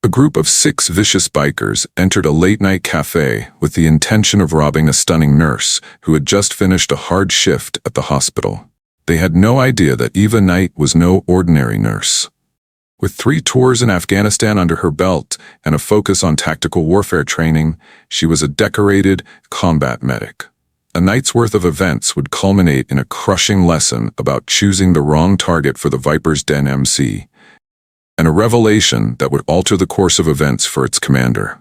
A group of 6 vicious bikers entered a late-night cafe with the intention of robbing a stunning nurse who had just finished a hard shift at the hospital. They had no idea that Eva Knight was no ordinary nurse. With 3 tours in Afghanistan under her belt and a focus on tactical warfare training, she was a decorated combat medic. A night's worth of events would culminate in a crushing lesson about choosing the wrong target for the Viper's Den MC, and a revelation that would alter the course of events for its commander.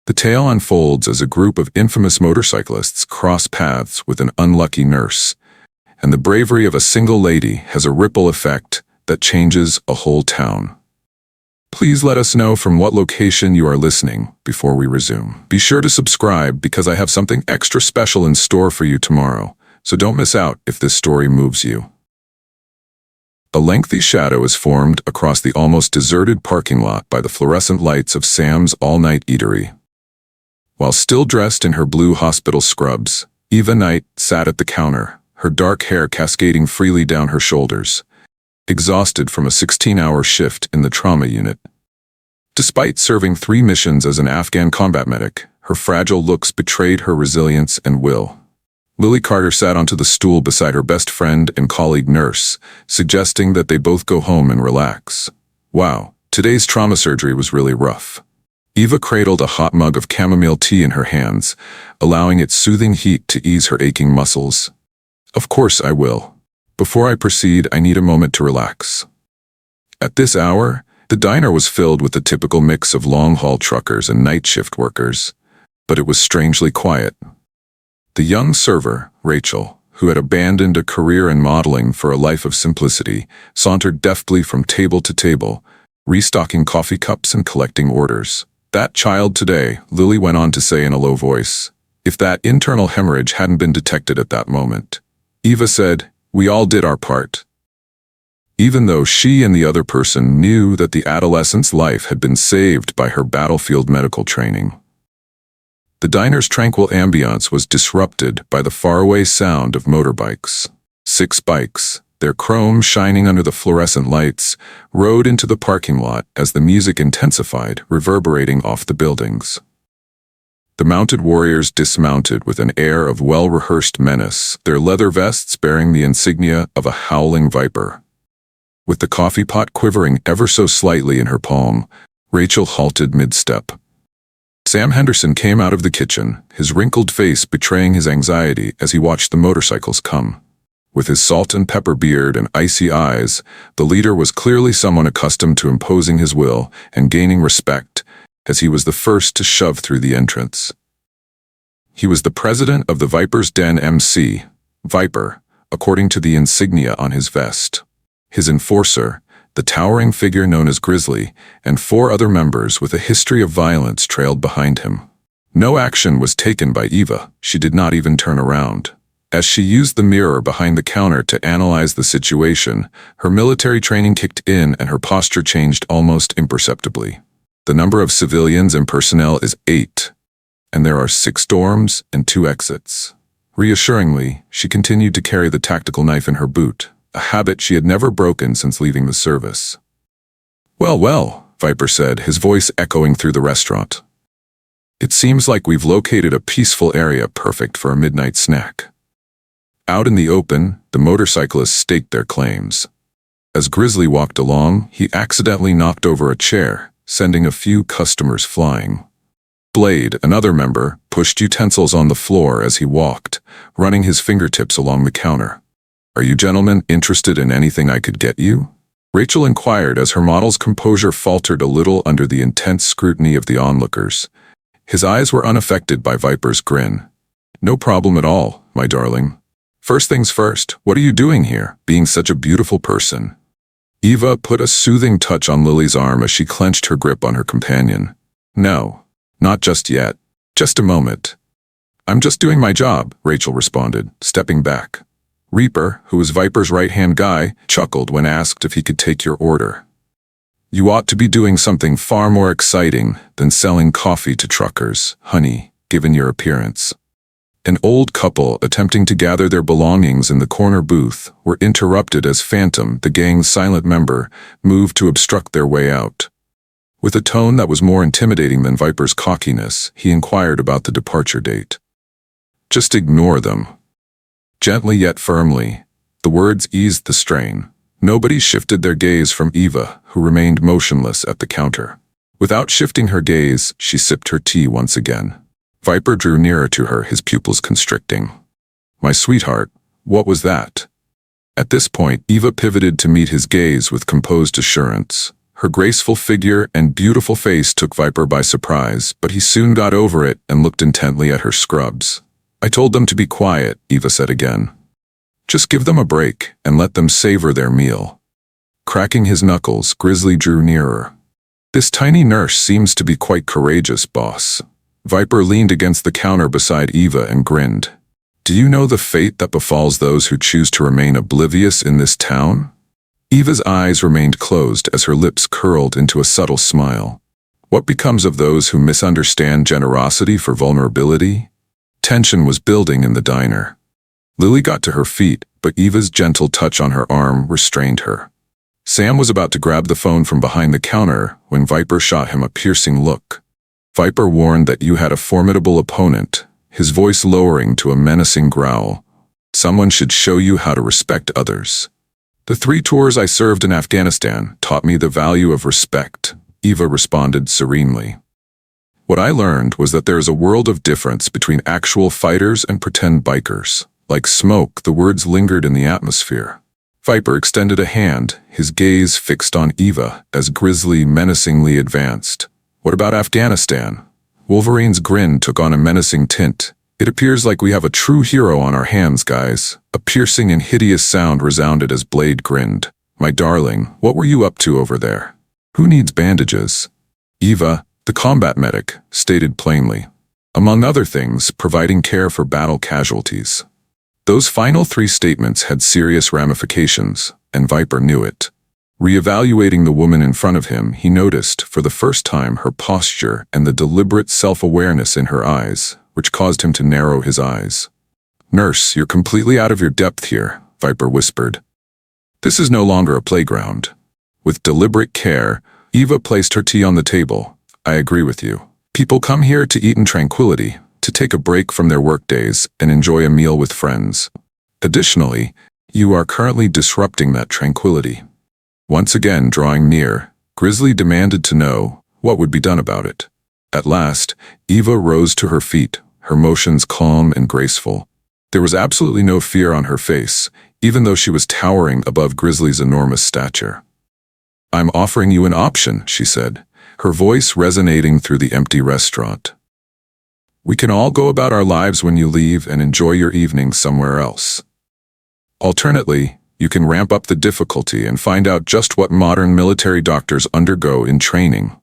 The tale unfolds as a group of infamous motorcyclists cross paths with an unlucky nurse, and the bravery of a single lady has a ripple effect that changes a whole town. Please let us know from what location you are listening before we resume. Be sure to subscribe because I have something extra special in store for you tomorrow, so don't miss out if this story moves you. A lengthy shadow is formed across the almost deserted parking lot by the fluorescent lights of Sam's all-night eatery. While still dressed in her blue hospital scrubs, Eva Knight sat at the counter, her dark hair cascading freely down her shoulders, exhausted from a 16-hour shift in the trauma unit. Despite serving 3 missions as an Afghan combat medic, her fragile looks betrayed her resilience and will. Lily Carter sat onto the stool beside her best friend and colleague nurse, suggesting that they both go home and relax. Wow, today's trauma surgery was really rough. Eva cradled a hot mug of chamomile tea in her hands, allowing its soothing heat to ease her aching muscles. Of course I will. Before I proceed, I need a moment to relax. At this hour, the diner was filled with the typical mix of long-haul truckers and night shift workers, but it was strangely quiet. The young server, Rachel, who had abandoned a career in modeling for a life of simplicity, sauntered deftly from table to table, restocking coffee cups and collecting orders. That child today, Lily went on to say in a low voice. If that internal hemorrhage hadn't been detected at that moment. Eva said, "We all did our part." Even though she and the other person knew that the adolescent's life had been saved by her battlefield medical training. The diner's tranquil ambiance was disrupted by the faraway sound of motorbikes. 6 bikes, their chrome shining under the fluorescent lights, rode into the parking lot as the music intensified, reverberating off the buildings. The mounted warriors dismounted with an air of well-rehearsed menace, their leather vests bearing the insignia of a howling viper. With the coffee pot quivering ever so slightly in her palm, Rachel halted mid-step. Sam Henderson came out of the kitchen, his wrinkled face betraying his anxiety as he watched the motorcycles come. With his salt and pepper beard and icy eyes, the leader was clearly someone accustomed to imposing his will and gaining respect, as he was the first to shove through the entrance. He was the president of the Viper's Den MC, Viper, according to the insignia on his vest. His enforcer, the towering figure known as Grizzly, and 4 other members with a history of violence trailed behind him. No action was taken by Eva. She did not even turn around. As she used the mirror behind the counter to analyze the situation, her military training kicked in and her posture changed almost imperceptibly. The number of civilians and personnel is 8, and there are 6 dorms and 2 exits. Reassuringly, she continued to carry the tactical knife in her boot, a habit she had never broken since leaving the service. "Well, well," Viper said, his voice echoing through the restaurant. "It seems like we've located a peaceful area perfect for a midnight snack." Out in the open, the motorcyclists staked their claims. As Grizzly walked along, he accidentally knocked over a chair, sending a few customers flying. Blade, another member, pushed utensils on the floor as he walked, running his fingertips along the counter. "Are you gentlemen interested in anything I could get you?" Rachel inquired as her model's composure faltered a little under the intense scrutiny of the onlookers. His eyes were unaffected by Viper's grin. "No problem at all, my darling. First things first, what are you doing here, being such a beautiful person?" Eva put a soothing touch on Lily's arm as she clenched her grip on her companion. "No, not just yet. Just a moment." "I'm just doing my job," Rachel responded, stepping back. Reaper, who was Viper's right-hand guy, chuckled when asked if he could take your order. "You ought to be doing something far more exciting than selling coffee to truckers, honey, given your appearance." An old couple attempting to gather their belongings in the corner booth were interrupted as Phantom, the gang's silent member, moved to obstruct their way out. With a tone that was more intimidating than Viper's cockiness, he inquired about the departure date. Just ignore them. Gently yet firmly, the words eased the strain. Nobody shifted their gaze from Eva, who remained motionless at the counter. Without shifting her gaze, she sipped her tea once again. Viper drew nearer to her, his pupils constricting. "My sweetheart, what was that?" At this point, Eva pivoted to meet his gaze with composed assurance. Her graceful figure and beautiful face took Viper by surprise, but he soon got over it and looked intently at her scrubs. "I told them to be quiet," Eva said again. "Just give them a break and let them savor their meal." Cracking his knuckles, Grizzly drew nearer. "This tiny nurse seems to be quite courageous, boss." Viper leaned against the counter beside Eva and grinned. "Do you know the fate that befalls those who choose to remain oblivious in this town?" Eva's eyes remained closed as her lips curled into a subtle smile. "What becomes of those who misunderstand generosity for vulnerability?" Tension was building in the diner. Lily got to her feet, but Eva's gentle touch on her arm restrained her. Sam was about to grab the phone from behind the counter when Viper shot him a piercing look. Viper warned that you had a formidable opponent, his voice lowering to a menacing growl. "Someone should show you how to respect others." "The 3 tours I served in Afghanistan taught me the value of respect," Eva responded serenely. "What I learned was that there is a world of difference between actual fighters and pretend bikers. Like smoke, the words lingered in the atmosphere." Viper extended a hand, his gaze fixed on Eva as Grizzly menacingly advanced. "What about Afghanistan?" Wolverine's grin took on a menacing tint. "It appears like we have a true hero on our hands, guys." A piercing and hideous sound resounded as Blade grinned. "My darling, what were you up to over there?" "Who needs bandages?" Eva, the combat medic, stated plainly. "Among other things, providing care for battle casualties." Those final 3 statements had serious ramifications, and Viper knew it. Reevaluating the woman in front of him, he noticed, for the first time, her posture and the deliberate self-awareness in her eyes, which caused him to narrow his eyes. "Nurse, you're completely out of your depth here," Viper whispered. "This is no longer a playground." With deliberate care, Eva placed her tea on the table. "I agree with you. People come here to eat in tranquility, to take a break from their workdays and enjoy a meal with friends. Additionally, you are currently disrupting that tranquility." Once again drawing near, Grizzly demanded to know what would be done about it. At last, Eva rose to her feet, her motions calm and graceful. There was absolutely no fear on her face, even though she was towering above Grizzly's enormous stature. "I'm offering you an option," she said, her voice resonating through the empty restaurant. "We can all go about our lives when you leave and enjoy your evening somewhere else. Alternately, you can ramp up the difficulty and find out just what modern military doctors undergo in training."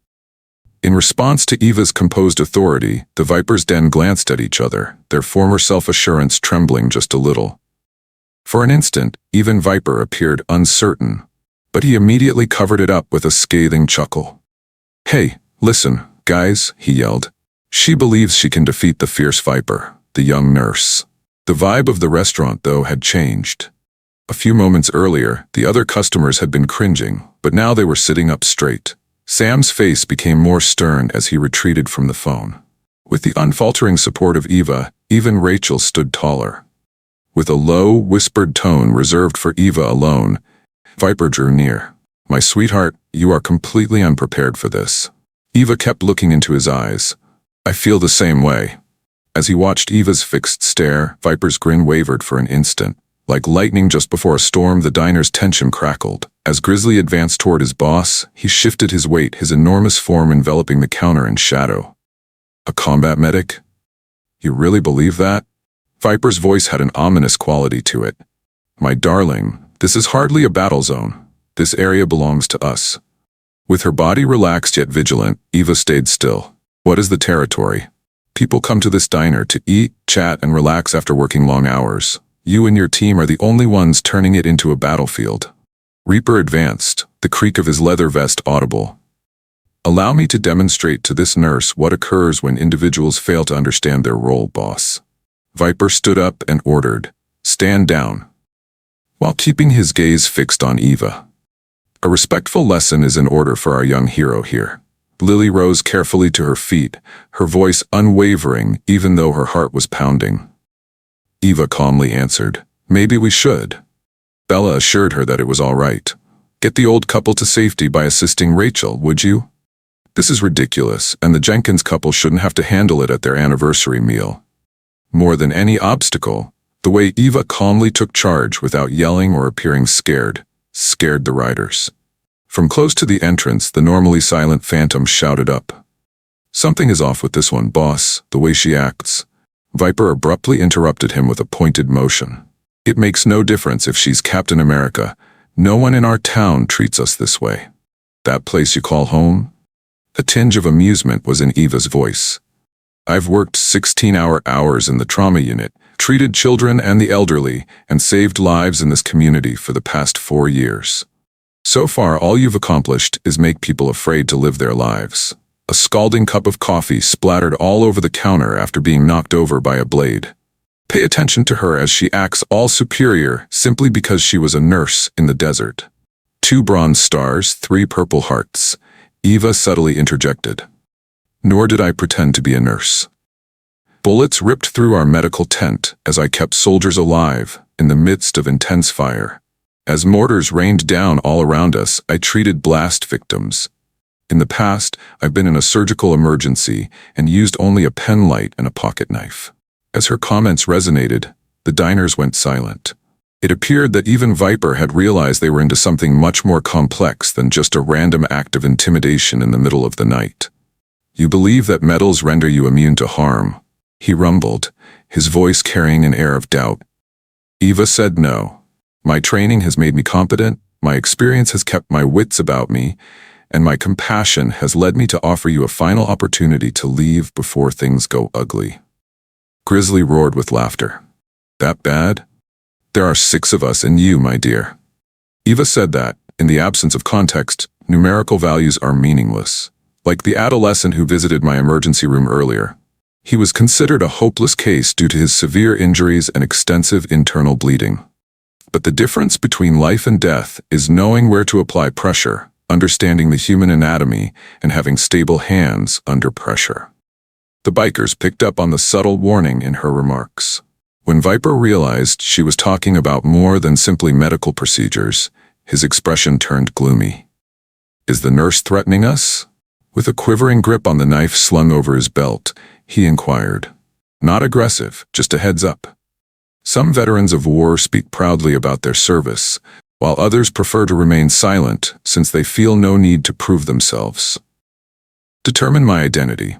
In response to Eva's composed authority, the Vipers then glanced at each other, their former self-assurance trembling just a little. For an instant, even Viper appeared uncertain, but he immediately covered it up with a scathing chuckle. "Hey, listen, guys," he yelled. "She believes she can defeat the fierce Viper, the young nurse." The vibe of the restaurant, though, had changed. A few moments earlier, the other customers had been cringing, but now they were sitting up straight. Sam's face became more stern as he retreated from the phone. With the unfaltering support of Eva, even Rachel stood taller. With a low, whispered tone reserved for Eva alone, Viper drew near. "My sweetheart, you are completely unprepared for this." Eva kept looking into his eyes. "I feel the same way." As he watched Eva's fixed stare, Viper's grin wavered for an instant. Like lightning just before a storm, the diner's tension crackled. As Grizzly advanced toward his boss, he shifted his weight, his enormous form enveloping the counter in shadow. "A combat medic? You really believe that?" Viper's voice had an ominous quality to it. "My darling, this is hardly a battle zone. This area belongs to us." With her body relaxed yet vigilant, Eva stayed still. "What is the territory? People come to this diner to eat, chat, and relax after working long hours. You and your team are the only ones turning it into a battlefield." Reaper advanced, the creak of his leather vest audible. "Allow me to demonstrate to this nurse what occurs when individuals fail to understand their role, boss." Viper stood up and ordered, "Stand down," while keeping his gaze fixed on Eva. "A respectful lesson is in order for our young hero here." Lily rose carefully to her feet, her voice unwavering even though her heart was pounding. Eva calmly answered, "Maybe we should." Bella assured her that it was all right. "Get the old couple to safety by assisting Rachel, would you? This is ridiculous, and the Jenkins couple shouldn't have to handle it at their anniversary meal." More than any obstacle, the way Eva calmly took charge without yelling or appearing scared the riders. From close to the entrance, the normally silent Phantom shouted up, "Something is off with this one, boss, the way she acts." Viper abruptly interrupted him with a pointed motion. "It makes no difference if she's Captain America. No one in our town treats us this way." "That place you call home?" A tinge of amusement was in Eva's voice. "I've worked 16-hour hours in the trauma unit, treated children and the elderly, and saved lives in this community for the past 4 years. So far, all you've accomplished is make people afraid to live their lives." A scalding cup of coffee splattered all over the counter after being knocked over by a blade. "Pay attention to her as she acts all superior simply because she was a nurse in the desert." 2 bronze stars, 3 purple hearts. Eva subtly interjected. "Nor did I pretend to be a nurse. Bullets ripped through our medical tent as I kept soldiers alive in the midst of intense fire. As mortars rained down all around us, I treated blast victims. In the past, I've been in a surgical emergency and used only a pen light and a pocket knife." As her comments resonated, the diners went silent. It appeared that even Viper had realized they were into something much more complex than just a random act of intimidation in the middle of the night. "You believe that metals render you immune to harm?" he rumbled, his voice carrying an air of doubt. Eva said no. "My training has made me competent, my experience has kept my wits about me, and my compassion has led me to offer you a final opportunity to leave before things go ugly." Grizzly roared with laughter. "That bad? There are 6 of us and you, my dear." Eva said that, in the absence of context, numerical values are meaningless. Like the adolescent who visited my emergency room earlier. He was considered a hopeless case due to his severe injuries and extensive internal bleeding. But the difference between life and death is knowing where to apply pressure, understanding the human anatomy, and having stable hands under pressure. The bikers picked up on the subtle warning in her remarks. When Viper realized she was talking about more than simply medical procedures, his expression turned gloomy. "Is the nurse threatening us?" With a quivering grip on the knife slung over his belt, he inquired. "Not aggressive, just a heads up. Some veterans of war speak proudly about their service, while others prefer to remain silent since they feel no need to prove themselves. Determine my identity."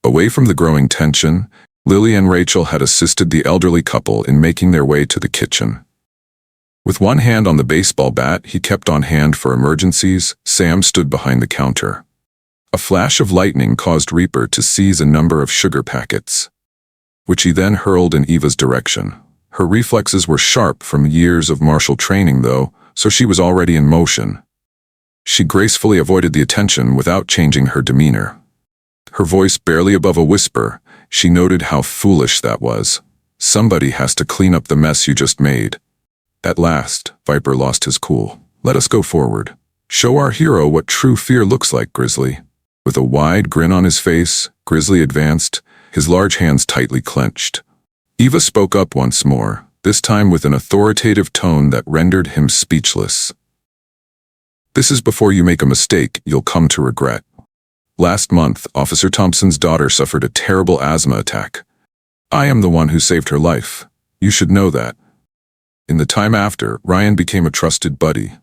Away from the growing tension, Lily and Rachel had assisted the elderly couple in making their way to the kitchen. With one hand on the baseball bat he kept on hand for emergencies, Sam stood behind the counter. A flash of lightning caused Reaper to seize a number of sugar packets, which he then hurled in Eva's direction. Her reflexes were sharp from years of martial training, though, so she was already in motion. She gracefully avoided the attention without changing her demeanor. Her voice barely above a whisper, she noted how foolish that was. "Somebody has to clean up the mess you just made." At last, Viper lost his cool. "Let us go forward. Show our hero what true fear looks like, Grizzly." With a wide grin on his face, Grizzly advanced, his large hands tightly clenched. Eva spoke up once more, this time with an authoritative tone that rendered him speechless. "This is before you make a mistake you'll come to regret. Last month, Officer Thompson's daughter suffered a terrible asthma attack. I am the one who saved her life. You should know that. In the time after, Ryan became a trusted buddy.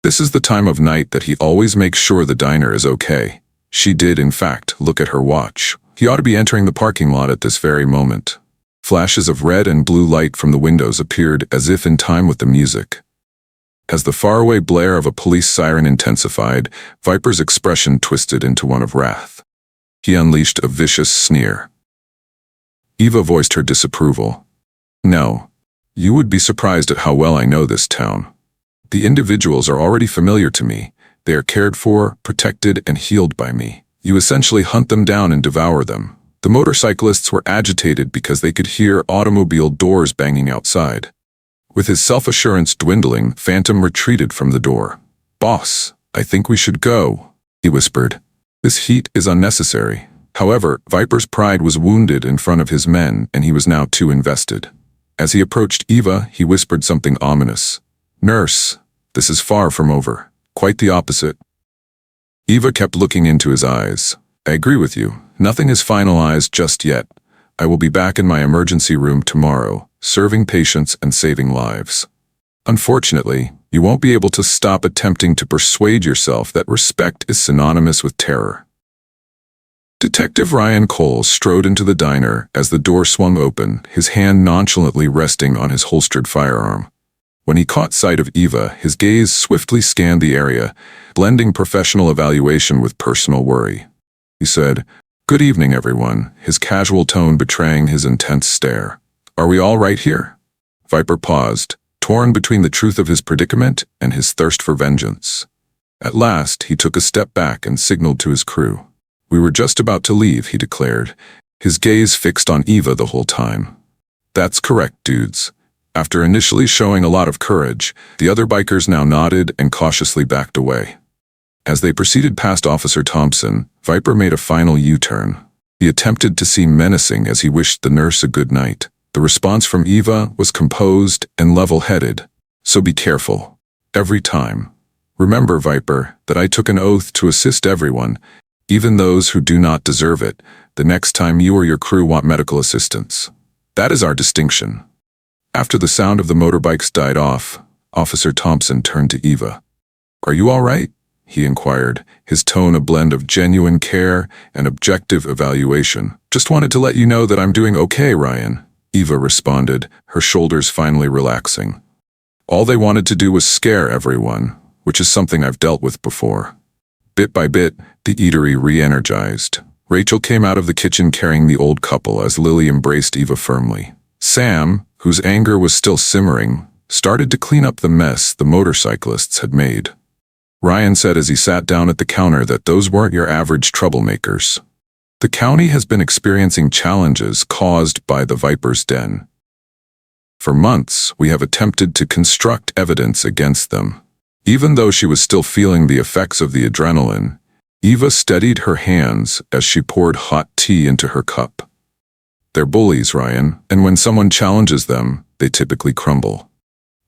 This is the time of night that he always makes sure the diner is okay. She did, in fact, look at her watch. He ought to be entering the parking lot at this very moment." Flashes of red and blue light from the windows appeared as if in time with the music. As the faraway blare of a police siren intensified, Viper's expression twisted into one of wrath. He unleashed a vicious sneer. Eva voiced her disapproval. "No. You would be surprised at how well I know this town. The individuals are already familiar to me. They are cared for, protected, and healed by me. You essentially hunt them down and devour them." The motorcyclists were agitated because they could hear automobile doors banging outside. With his self-assurance dwindling, Phantom retreated from the door. "Boss, I think we should go," he whispered. This heat is unnecessary. However, Viper's pride was wounded in front of his men, and he was now too invested. As he approached Eva, he whispered something ominous. "Nurse, this is far from over. Quite the opposite." Eva kept looking into his eyes. "I agree with you. Nothing is finalized just yet. I will be back in my emergency room tomorrow, serving patients and saving lives. Unfortunately, you won't be able to stop attempting to persuade yourself that respect is synonymous with terror." Detective Ryan Cole strode into the diner as the door swung open, his hand nonchalantly resting on his holstered firearm. When he caught sight of Eva, his gaze swiftly scanned the area, blending professional evaluation with personal worry. He said, "Good evening, everyone," his casual tone betraying his intense stare. "Are we all right here?" Viper paused, torn between the truth of his predicament and his thirst for vengeance. At last, he took a step back and signaled to his crew. "We were just about to leave," he declared, his gaze fixed on Eva the whole time. "That's correct, dudes." After initially showing a lot of courage, the other bikers now nodded and cautiously backed away. As they proceeded past Officer Thompson, Viper made a final U-turn. He attempted to seem menacing as he wished the nurse a good night. The response from Eva was composed and level-headed. "So be careful. Every time. Remember, Viper, that I took an oath to assist everyone, even those who do not deserve it, the next time you or your crew want medical assistance. That is our distinction." After the sound of the motorbikes died off, Officer Thompson turned to Eva. "Are you all right?" he inquired, his tone a blend of genuine care and objective evaluation. "Just wanted to let you know that I'm doing okay, Ryan," Eva responded, her shoulders finally relaxing. "All they wanted to do was scare everyone, which is something I've dealt with before." Bit by bit, the eatery re-energized. Rachel came out of the kitchen carrying the old couple as Lily embraced Eva firmly. Sam, whose anger was still simmering, started to clean up the mess the motorcyclists had made. Ryan said as he sat down at the counter that those weren't your average troublemakers. The county has been experiencing challenges caused by the Viper's Den. For months, we have attempted to construct evidence against them. Even though she was still feeling the effects of the adrenaline, Eva steadied her hands as she poured hot tea into her cup. "They're bullies, Ryan, and when someone challenges them, they typically crumble."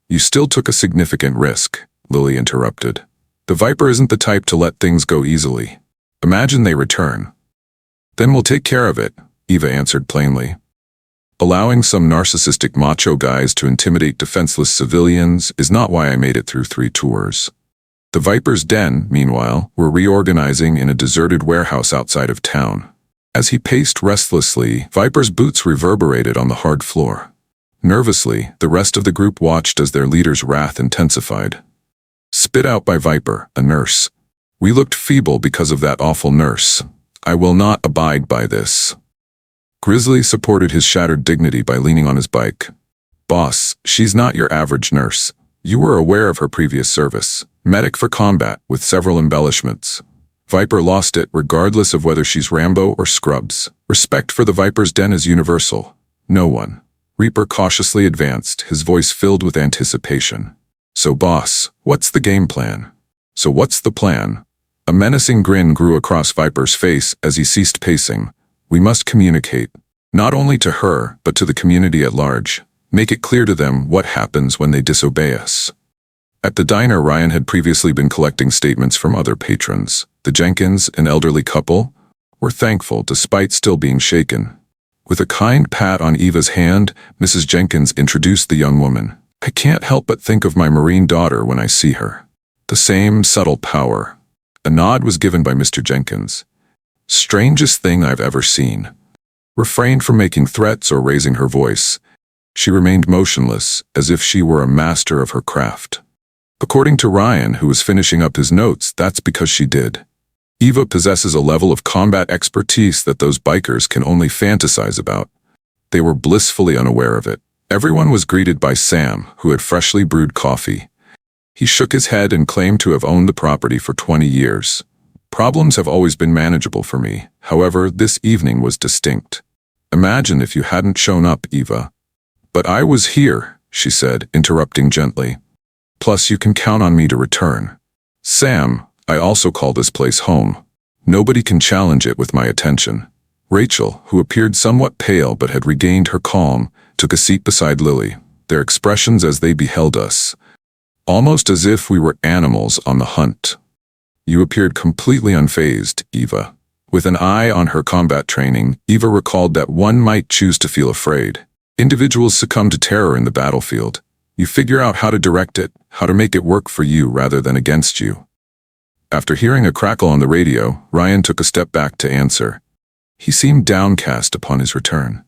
"You still took a significant risk," Lily interrupted. "The Viper isn't the type to let things go easily. Imagine they return." "Then we'll take care of it," Eva answered plainly. Allowing some narcissistic macho guys to intimidate defenseless civilians is not why I made it through 3 tours. The Viper's Den, meanwhile, were reorganizing in a deserted warehouse outside of town. As he paced restlessly, Viper's boots reverberated on the hard floor. Nervously, the rest of the group watched as their leader's wrath intensified. "Spit out by Viper, a nurse. We looked feeble because of that awful nurse. I will not abide by this." Grizzly supported his shattered dignity by leaning on his bike. "Boss, she's not your average nurse. You were aware of her previous service. Medic for combat, with several embellishments. Viper lost it regardless of whether she's Rambo or Scrubs. Respect for the Viper's Den is universal. No one." Reaper cautiously advanced, his voice filled with anticipation. "So boss, what's the game plan?" "So what's the plan?" A menacing grin grew across Viper's face as he ceased pacing. "We must communicate, not only to her, but to the community at large. Make it clear to them what happens when they disobey us." At the diner, Ryan had previously been collecting statements from other patrons. The Jenkins, an elderly couple, were thankful despite still being shaken. With a kind pat on Eva's hand, Mrs. Jenkins introduced the young woman. "I can't help but think of my Marine daughter when I see her. The same subtle power." A nod was given by Mr. Jenkins. "Strangest thing I've ever seen." Refrained from making threats or raising her voice. She remained motionless, as if she were a master of her craft. According to Ryan, who was finishing up his notes, that's because she did. Eva possesses a level of combat expertise that those bikers can only fantasize about. They were blissfully unaware of it. Everyone was greeted by Sam, who had freshly brewed coffee. He shook his head and claimed to have owned the property for 20 years. "Problems have always been manageable for me. However, this evening was distinct. Imagine if you hadn't shown up, Eva." "But I was here," she said, interrupting gently. "Plus, you can count on me to return. Sam, I also call this place home." Nobody can challenge it with my attention. Rachel, who appeared somewhat pale but had regained her calm, took a seat beside Lily, their expressions as they beheld us, almost as if we were animals on the hunt. You appeared completely unfazed, Eva. With an eye on her combat training, Eva recalled that one might choose to feel afraid. Individuals succumb to terror in the battlefield. You figure out how to direct it, how to make it work for you rather than against you. After hearing a crackle on the radio, Ryan took a step back to answer. He seemed downcast upon his return.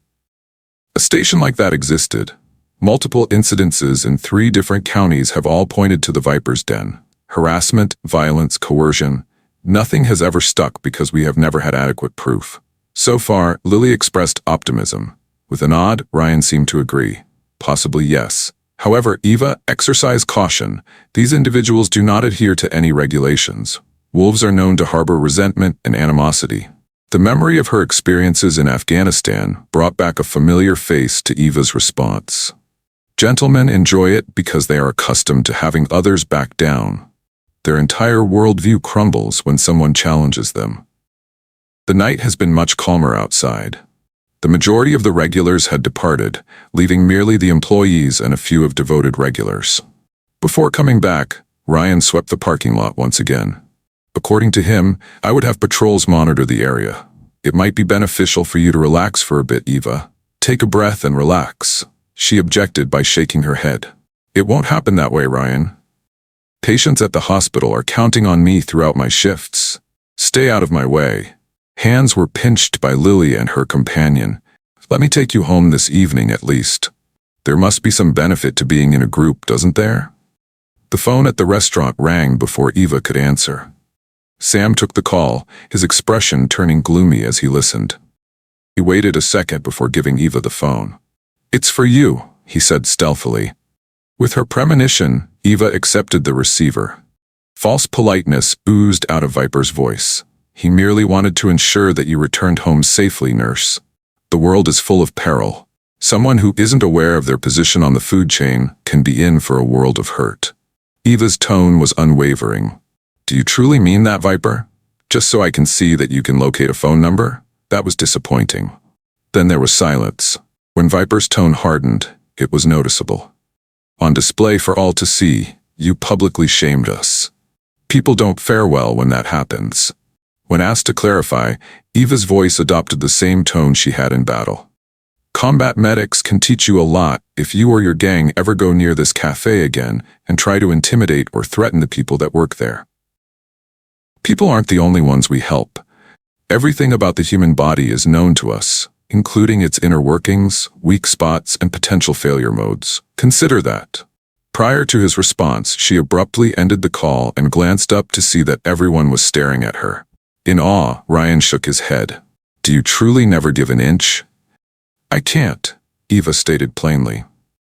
A station like that existed. Multiple incidences in 3 different counties have all pointed to the Viper's Den. Harassment, violence, coercion. Nothing has ever stuck because we have never had adequate proof. So far, Lily expressed optimism. With a nod, Ryan seemed to agree. Possibly yes. However, Eva, exercise caution. These individuals do not adhere to any regulations. Wolves are known to harbor resentment and animosity. The memory of her experiences in Afghanistan brought back a familiar face to Eva's response. Gentlemen enjoy it because they are accustomed to having others back down. Their entire worldview crumbles when someone challenges them. The night has been much calmer outside. The majority of the regulars had departed, leaving merely the employees and a few of devoted regulars. Before coming back, Ryan swept the parking lot once again. According to him, I would have patrols monitor the area. It might be beneficial for you to relax for a bit, Eva. Take a breath and relax. She objected by shaking her head. It won't happen that way, Ryan. Patients at the hospital are counting on me throughout my shifts. Stay out of my way. Hands were pinched by Lily and her companion. Let me take you home this evening at least. There must be some benefit to being in a group, doesn't there? The phone at the restaurant rang before Eva could answer. Sam took the call, his expression turning gloomy as he listened. He waited a second before giving Eva the phone. It's for you, he said stealthily. With her premonition, Eva accepted the receiver. False politeness oozed out of Viper's voice. He merely wanted to ensure that you returned home safely, nurse. The world is full of peril. Someone who isn't aware of their position on the food chain can be in for a world of hurt. Eva's tone was unwavering. Do you truly mean that, Viper? Just so I can see that you can locate a phone number? That was disappointing. Then there was silence. When Viper's tone hardened, it was noticeable. On display for all to see, you publicly shamed us. People don't fare well when that happens. When asked to clarify, Eva's voice adopted the same tone she had in battle. Combat medics can teach you a lot if you or your gang ever go near this cafe again and try to intimidate or threaten the people that work there. People aren't the only ones we help. Everything about the human body is known to us, including its inner workings, weak spots, and potential failure modes. Consider that. Prior to his response, she abruptly ended the call and glanced up to see that everyone was staring at her. In awe, Ryan shook his head. Do you truly never give an inch? I can't, Eva stated plainly.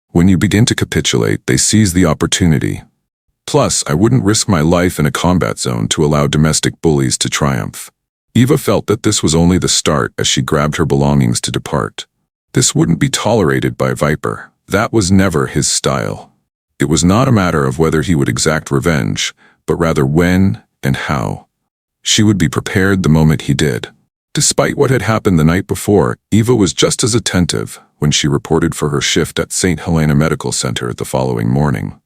When you begin to capitulate, they seize the opportunity. Plus, I wouldn't risk my life in a combat zone to allow domestic bullies to triumph. Eva felt that this was only the start as she grabbed her belongings to depart. This wouldn't be tolerated by Viper. That was never his style. It was not a matter of whether he would exact revenge, but rather when and how. She would be prepared the moment he did. Despite what had happened the night before, Eva was just as attentive when she reported for her shift at St. Helena Medical Center the following morning.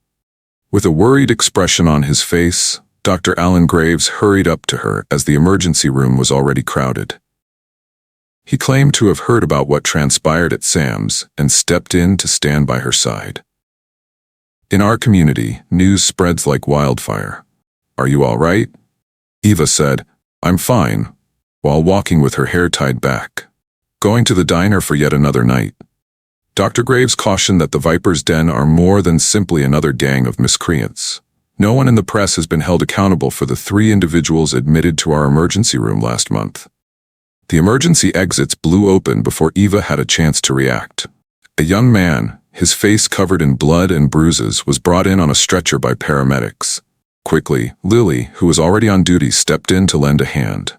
With a worried expression on his face, Dr. Alan Graves hurried up to her as the emergency room was already crowded. He claimed to have heard about what transpired at Sam's and stepped in to stand by her side. In our community, news spreads like wildfire. Are you all right? Eva said, I'm fine, while walking with her hair tied back. Going to the diner for yet another night. Dr. Graves cautioned that the Viper's Den are more than simply another gang of miscreants. No one in the press has been held accountable for the 3 individuals admitted to our emergency room last month. The emergency exits blew open before Eva had a chance to react. A young man, his face covered in blood and bruises, was brought in on a stretcher by paramedics. Quickly, Lily, who was already on duty, stepped in to lend a hand.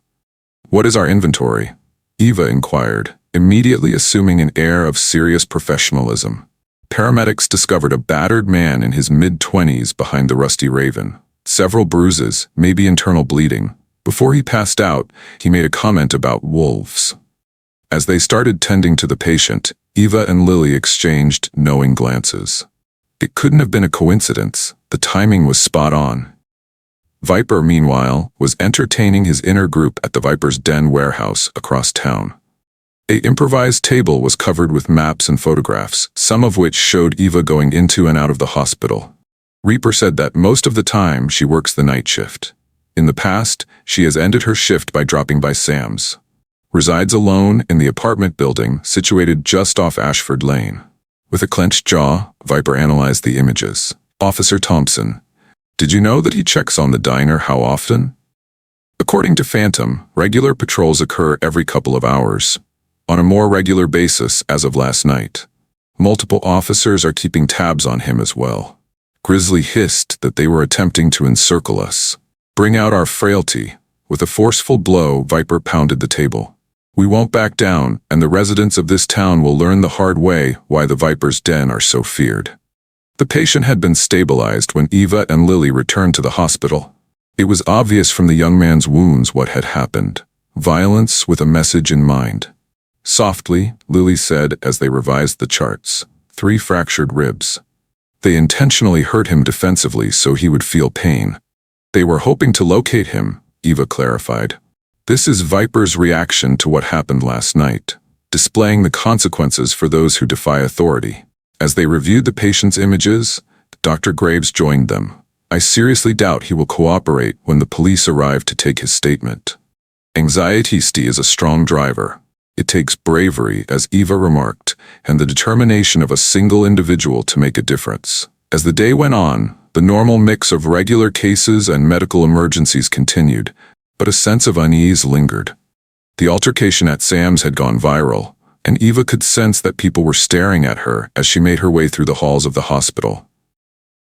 What is our inventory? Eva inquired, immediately assuming an air of serious professionalism. Paramedics discovered a battered man in his mid-20s behind the Rusty Raven. Several bruises, maybe internal bleeding. Before he passed out, he made a comment about wolves. As they started tending to the patient, Eva and Lily exchanged knowing glances. It couldn't have been a coincidence. The timing was spot on. Viper, meanwhile, was entertaining his inner group at the Viper's Den warehouse across town. An improvised table was covered with maps and photographs, some of which showed Eva going into and out of the hospital. Reaper said that most of the time she works the night shift. In the past, she has ended her shift by dropping by Sam's. Resides alone in the apartment building situated just off Ashford Lane. With a clenched jaw, Viper analyzed the images. Officer Thompson, did you know that he checks on the diner how often? According to Phantom, regular patrols occur every couple of hours. On a more regular basis as of last night. Multiple officers are keeping tabs on him as well. Grizzly hissed that they were attempting to encircle us. Bring out our frailty. With a forceful blow, Viper pounded the table. We won't back down, and the residents of this town will learn the hard way why the Viper's Den are so feared. The patient had been stabilized when Eva and Lily returned to the hospital. It was obvious from the young man's wounds what had happened. Violence with a message in mind. Softly, Lily said as they revised the charts. 3 fractured ribs. They intentionally hurt him defensively so he would feel pain. They were hoping to locate him, Eva clarified. This is Viper's reaction to what happened last night, displaying the consequences for those who defy authority. As they reviewed the patient's images, Dr. Graves joined them. I seriously doubt he will cooperate when the police arrive to take his statement. Anxiety is a strong driver. It takes bravery, as Eva remarked, and the determination of a single individual to make a difference. As the day went on, the normal mix of regular cases and medical emergencies continued, but a sense of unease lingered. The altercation at Sam's had gone viral, and Eva could sense that people were staring at her as she made her way through the halls of the hospital.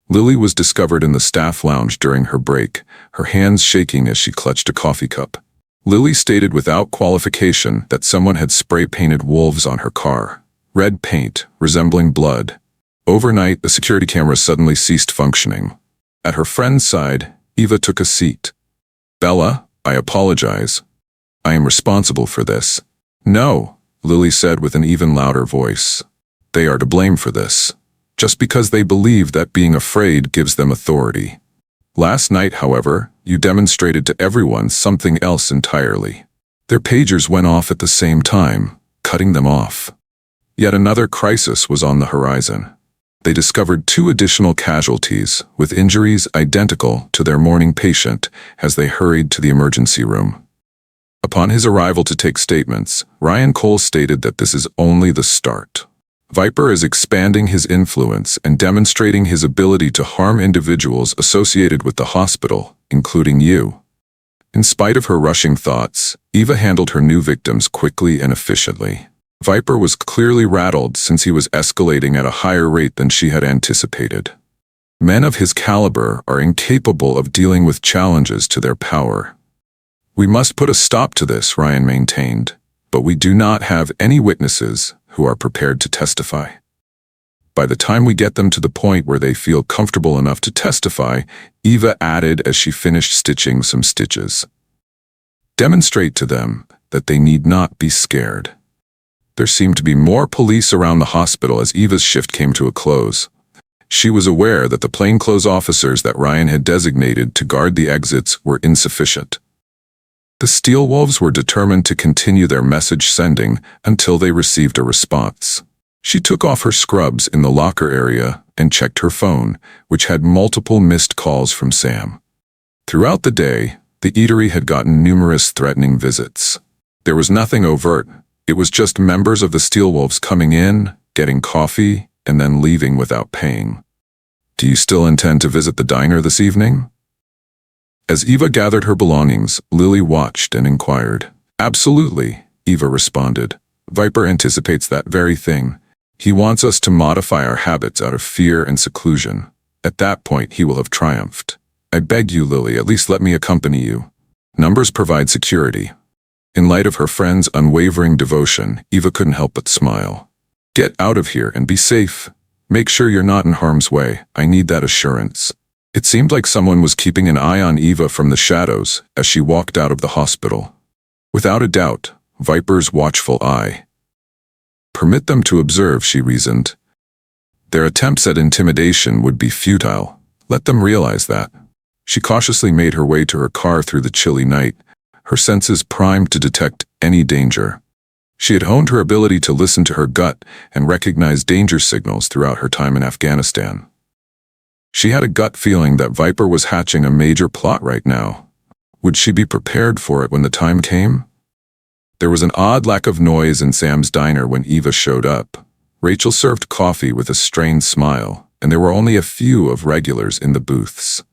Lily was discovered in the staff lounge during her break, her hands shaking as she clutched a coffee cup. Lily stated without qualification that someone had spray-painted wolves on her car. Red paint, resembling blood. Overnight, the security camera suddenly ceased functioning. At her friend's side, Eva took a seat. Bella, I apologize. I am responsible for this. No, Lily said with an even louder voice. They are to blame for this. Just because they believe that being afraid gives them authority. Last night, however, you demonstrated to everyone something else entirely. Their pagers went off at the same time, cutting them off. Yet another crisis was on the horizon. They discovered 2 additional casualties, with injuries identical to their morning patient as they hurried to the emergency room. Upon his arrival to take statements, Ryan Cole stated that this is only the start. Viper is expanding his influence and demonstrating his ability to harm individuals associated with the hospital, including you. In spite of her rushing thoughts, Eva handled her new victims quickly and efficiently. Viper was clearly rattled since he was escalating at a higher rate than she had anticipated. Men of his caliber are incapable of dealing with challenges to their power. We must put a stop to this, Ryan maintained, but we do not have any witnesses who are prepared to testify. By the time we get them to the point where they feel comfortable enough to testify, Eva added as she finished stitching some stitches. Demonstrate to them that they need not be scared. There seemed to be more police around the hospital as Eva's shift came to a close. She was aware that the plainclothes officers that Ryan had designated to guard the exits were insufficient. The Steel Wolves were determined to continue their message sending until they received a response. She took off her scrubs in the locker area and checked her phone, which had multiple missed calls from Sam. Throughout the day, the eatery had gotten numerous threatening visits. There was nothing overt. It was just members of the Steel Wolves coming in, getting coffee, and then leaving without paying. Do you still intend to visit the diner this evening? As Eva gathered her belongings, Lily watched and inquired. Absolutely, Eva responded. Viper anticipates that very thing. He wants us to modify our habits out of fear and seclusion. At that point, he will have triumphed. I beg you, Lily, at least let me accompany you. Numbers provide security. In light of her friend's unwavering devotion, Eva couldn't help but smile. Get out of here and be safe. Make sure you're not in harm's way. I need that assurance. It seemed like someone was keeping an eye on Eva from the shadows as she walked out of the hospital. Without a doubt, Viper's watchful eye. Permit them to observe, she reasoned. Their attempts at intimidation would be futile. Let them realize that. She cautiously made her way to her car through the chilly night, her senses primed to detect any danger. She had honed her ability to listen to her gut and recognize danger signals throughout her time in Afghanistan. She had a gut feeling that Viper was hatching a major plot right now. Would she be prepared for it when the time came? There was an odd lack of noise in Sam's diner when Eva showed up. Rachel served coffee with a strained smile, and there were only a few of regulars in the booths.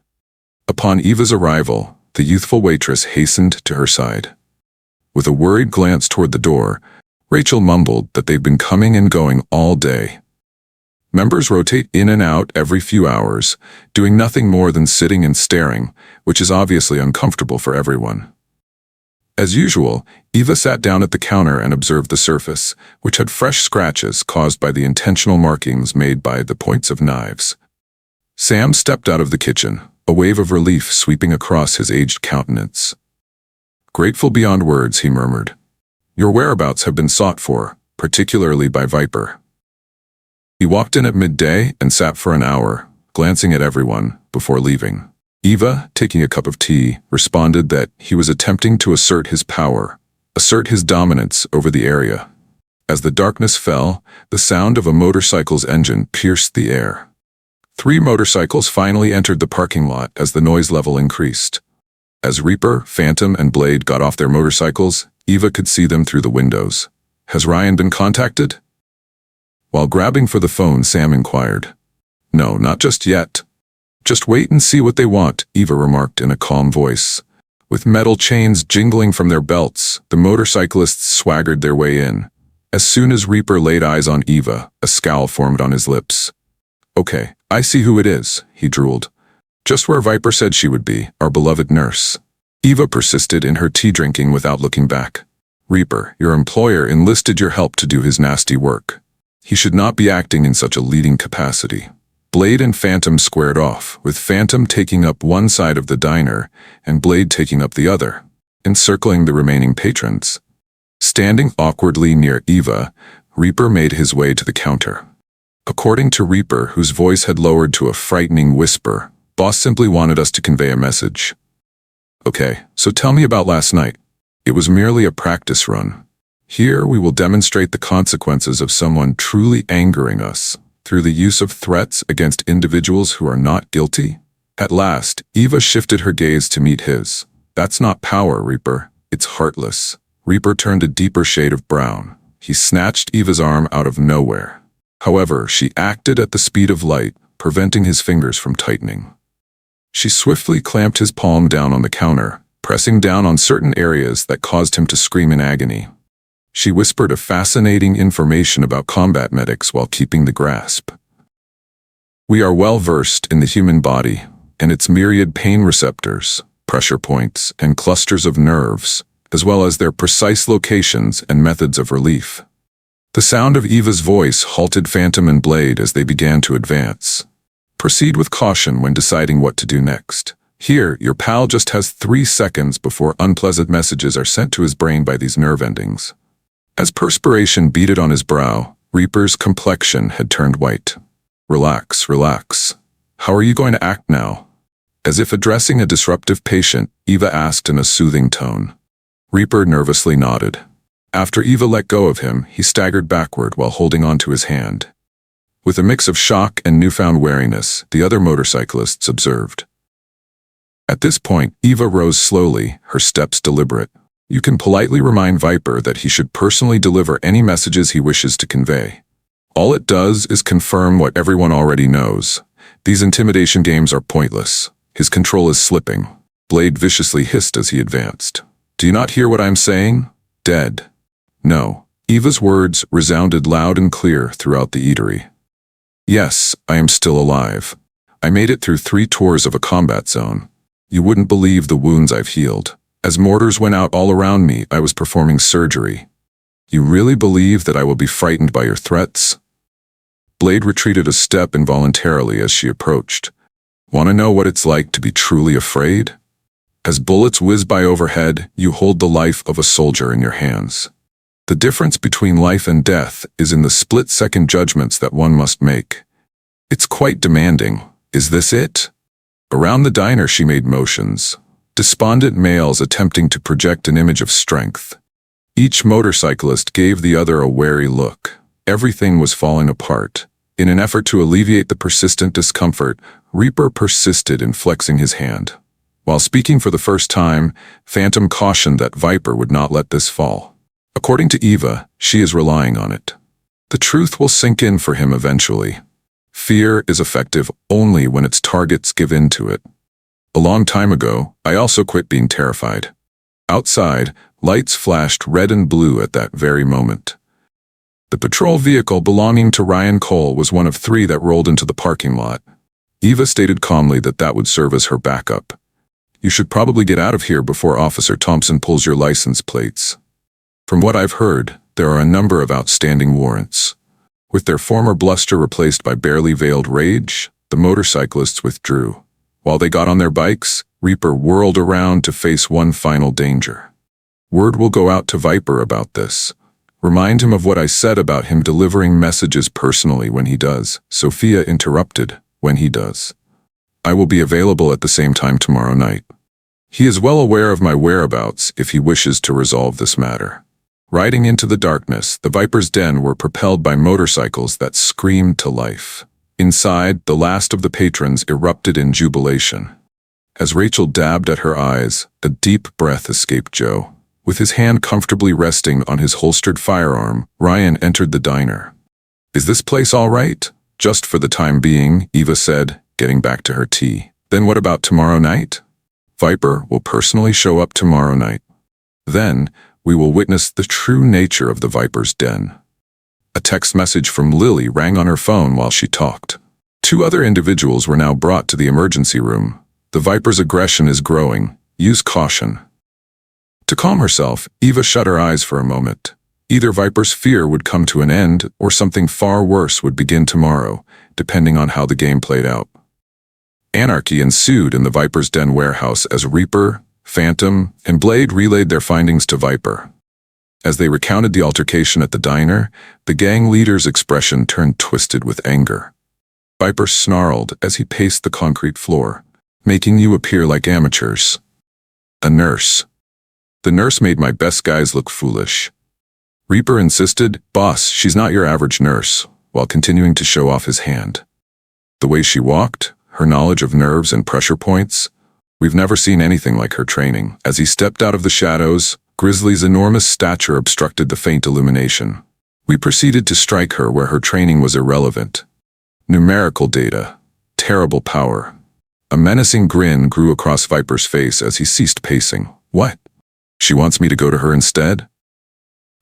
Upon Eva's arrival, the youthful waitress hastened to her side. With a worried glance toward the door, Rachel mumbled that they'd been coming and going all day. Members rotate in and out every few hours, doing nothing more than sitting and staring, which is obviously uncomfortable for everyone. As usual, Eva sat down at the counter and observed the surface, which had fresh scratches caused by the intentional markings made by the points of knives. Sam stepped out of the kitchen, a wave of relief sweeping across his aged countenance. Grateful beyond words, he murmured. Your whereabouts have been sought for, particularly by Viper. He walked in at midday and sat for an hour, glancing at everyone, before leaving. Eva, taking a cup of tea, responded that he was attempting to assert his power, assert his dominance over the area. As the darkness fell, the sound of a motorcycle's engine pierced the air. 3 motorcycles finally entered the parking lot as the noise level increased. As Reaper, Phantom, and Blade got off their motorcycles, Eva could see them through the windows. Has Ryan been contacted? While grabbing for the phone, Sam inquired. No, not just yet. Just wait and see what they want, Eva remarked in a calm voice. With metal chains jingling from their belts, the motorcyclists swaggered their way in. As soon as Reaper laid eyes on Eva, a scowl formed on his lips. Okay, I see who it is, he drooled. Just where Viper said she would be, our beloved nurse. Eva persisted in her tea drinking without looking back. Reaper, your employer enlisted your help to do his nasty work. He should not be acting in such a leading capacity. Blade and Phantom squared off, with Phantom taking up one side of the diner and Blade taking up the other, encircling the remaining patrons. Standing awkwardly near Eva, Reaper made his way to the counter. According to Reaper, whose voice had lowered to a frightening whisper, boss simply wanted us to convey a message. Okay, so tell me about last night. It was merely a practice run. Here we will demonstrate the consequences of someone truly angering us, through the use of threats against individuals who are not guilty? At last, Eva shifted her gaze to meet his. That's not power, Reaper. It's heartless. Reaper turned a deeper shade of brown. He snatched Eva's arm out of nowhere. However, she acted at the speed of light, preventing his fingers from tightening. She swiftly clamped his palm down on the counter, pressing down on certain areas that caused him to scream in agony. She whispered a fascinating information about combat medics while keeping the grasp. We are well versed in the human body and its myriad pain receptors, pressure points, and clusters of nerves, as well as their precise locations and methods of relief. The sound of Eva's voice halted Phantom and Blade as they began to advance. Proceed with caution when deciding what to do next. Here, your pal just has 3 seconds before unpleasant messages are sent to his brain by these nerve endings. As perspiration beaded on his brow, Reaper's complexion had turned white. Relax, relax. How are you going to act now? As if addressing a disruptive patient, Eva asked in a soothing tone. Reaper nervously nodded. After Eva let go of him, he staggered backward while holding onto his hand. With a mix of shock and newfound wariness, the other motorcyclists observed. At this point, Eva rose slowly, her steps deliberate. You can politely remind Viper that he should personally deliver any messages he wishes to convey. All it does is confirm what everyone already knows. These intimidation games are pointless. His control is slipping. Blade viciously hissed as he advanced. Do you not hear what I'm saying? Dead. No. Eva's words resounded loud and clear throughout the eatery. Yes, I am still alive. I made it through 3 tours of a combat zone. You wouldn't believe the wounds I've healed. As mortars went out all around me, I was performing surgery. You really believe that I will be frightened by your threats? Blade retreated a step involuntarily as she approached. Want to know what it's like to be truly afraid? As bullets whiz by overhead, you hold the life of a soldier in your hands. The difference between life and death is in the split-second judgments that one must make. It's quite demanding. Is this it? Around the diner she made motions. Despondent males attempting to project an image of strength. Each motorcyclist gave the other a wary look. Everything was falling apart. In an effort to alleviate the persistent discomfort, Reaper persisted in flexing his hand. While speaking for the first time, Phantom cautioned that Viper would not let this fall. According to Eva, she is relying on it. The truth will sink in for him eventually. Fear is effective only when its targets give in to it. A long time ago, I also quit being terrified. Outside, lights flashed red and blue at that very moment. The patrol vehicle belonging to Ryan Cole was one of 3 that rolled into the parking lot. Eva stated calmly that that would serve as her backup. You should probably get out of here before Officer Thompson pulls your license plates. From what I've heard, there are a number of outstanding warrants. With their former bluster replaced by barely veiled rage, the motorcyclists withdrew. While they got on their bikes, Reaper whirled around to face one final danger. Word will go out to Viper about this. Remind him of what I said about him delivering messages personally when he does. Sophia interrupted, when he does. I will be available at the same time tomorrow night. He is well aware of my whereabouts if he wishes to resolve this matter. Riding into the darkness, the Viper's den were propelled by motorcycles that screamed to life. Inside, the last of the patrons erupted in jubilation. As Rachel dabbed at her eyes, a deep breath escaped Joe. With his hand comfortably resting on his holstered firearm, Ryan entered the diner. Is this place all right? Just for the time being, Eva said, getting back to her tea. Then what about tomorrow night? Viper will personally show up tomorrow night. Then, we will witness the true nature of the Viper's den. A text message from Lily rang on her phone while she talked. 2 other individuals were now brought to the emergency room. The Viper's aggression is growing. Use caution. To calm herself, Eva shut her eyes for a moment. Either Viper's fear would come to an end, or something far worse would begin tomorrow, depending on how the game played out. Anarchy ensued in the Viper's den warehouse as Reaper, Phantom, and Blade relayed their findings to Viper. As they recounted the altercation at the diner, the gang leader's expression turned twisted with anger. Viper snarled as he paced the concrete floor, making you appear like amateurs. A nurse. The nurse made my best guys look foolish. Reaper insisted, Boss, she's not your average nurse, while continuing to show off his hand. The way she walked, her knowledge of nerves and pressure points, we've never seen anything like her training. As he stepped out of the shadows, Grizzly's enormous stature obstructed the faint illumination. We proceeded to strike her where her training was irrelevant. Numerical data. Terrible power. A menacing grin grew across Viper's face as he ceased pacing. What? She wants me to go to her instead?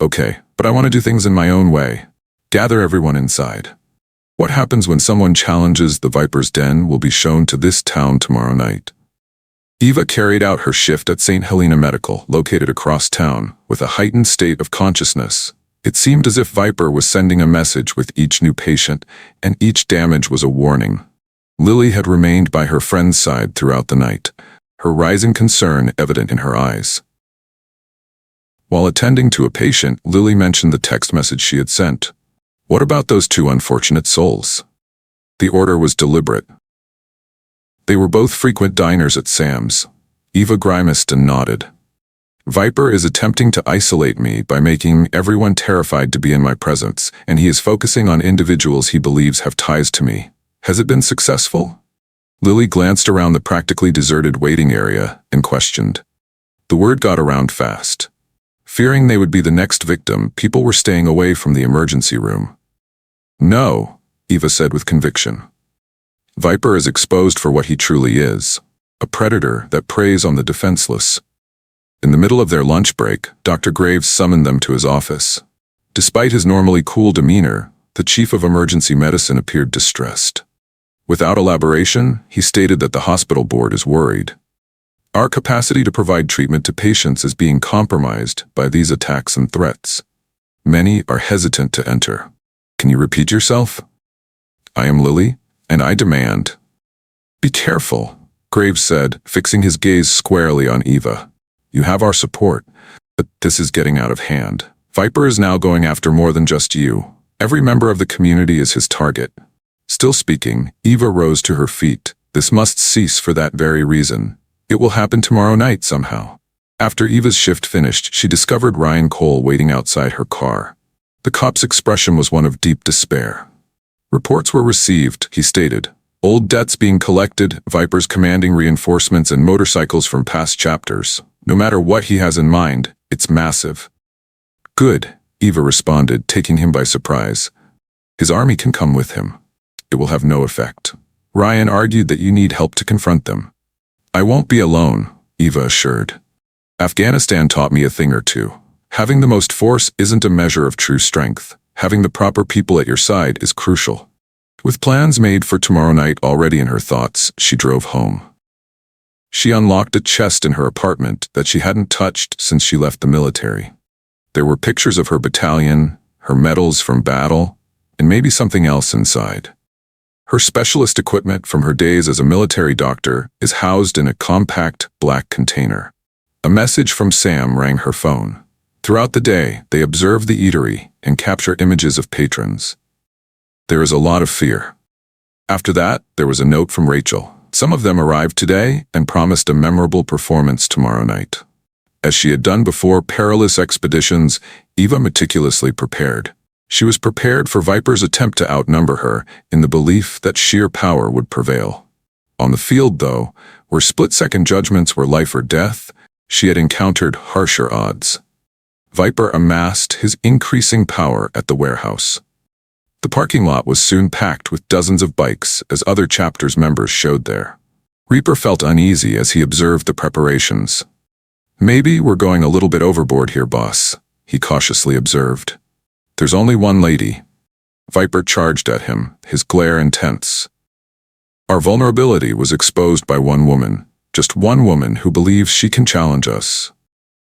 Okay, but I want to do things in my own way. Gather everyone inside. What happens when someone challenges the Viper's den will be shown to this town tomorrow night. Eva carried out her shift at St. Helena Medical, located across town, with a heightened state of consciousness. It seemed as if Viper was sending a message with each new patient, and each damage was a warning. Lily had remained by her friend's side throughout the night, her rising concern evident in her eyes. While attending to a patient, Lily mentioned the text message she had sent. What about those 2 unfortunate souls? The order was deliberate. They were both frequent diners at Sam's. Eva grimaced and nodded. Viper is attempting to isolate me by making everyone terrified to be in my presence, and he is focusing on individuals he believes have ties to me. Has it been successful? Lily glanced around the practically deserted waiting area and questioned. The word got around fast. Fearing they would be the next victim, people were staying away from the emergency room. No, Eva said with conviction. Viper is exposed for what he truly is, a predator that preys on the defenseless. In the middle of their lunch break, Dr. Graves summoned them to his office. Despite his normally cool demeanor, the chief of emergency medicine appeared distressed. Without elaboration, he stated that the hospital board is worried. Our capacity to provide treatment to patients is being compromised by these attacks and threats. Many are hesitant to enter. Can you repeat yourself? I am Lily, and I demand. Be careful, Graves said, fixing his gaze squarely on Eva. You have our support, but this is getting out of hand. Viper is now going after more than just you. Every member of the community is his target. Still speaking, Eva rose to her feet. This must cease for that very reason. It will happen tomorrow night somehow. After Eva's shift finished, she discovered Ryan Cole waiting outside her car. The cop's expression was one of deep despair. Reports were received, he stated. Old debts being collected, Vipers commanding reinforcements and motorcycles from past chapters. No matter what he has in mind, it's massive. Good, Eva responded, taking him by surprise. His army can come with him. It will have no effect. Ryan argued that you need help to confront them. I won't be alone, Eva assured. Afghanistan taught me a thing or two. Having the most force isn't a measure of true strength. Having the proper people at your side is crucial. With plans made for tomorrow night already in her thoughts, she drove home. She unlocked a chest in her apartment that she hadn't touched since she left the military. There were pictures of her battalion, her medals from battle, and maybe something else inside. Her specialist equipment from her days as a military doctor is housed in a compact, black container. A message from Sam rang her phone. Throughout the day, they observe the eatery and capture images of patrons. There is a lot of fear. After that, there was a note from Rachel. Some of them arrived today and promised a memorable performance tomorrow night. As she had done before perilous expeditions, Eva meticulously prepared. She was prepared for Viper's attempt to outnumber her in the belief that sheer power would prevail. On the field, though, where split-second judgments were life or death, she had encountered harsher odds. Viper amassed his increasing power at the warehouse. The parking lot was soon packed with dozens of bikes as other chapters members showed there. Reaper felt uneasy as he observed the preparations. Maybe we're going a little bit overboard here, boss, he cautiously observed. There's only one lady. Viper charged at him, his glare intense. Our vulnerability was exposed by one woman, just one woman who believes she can challenge us.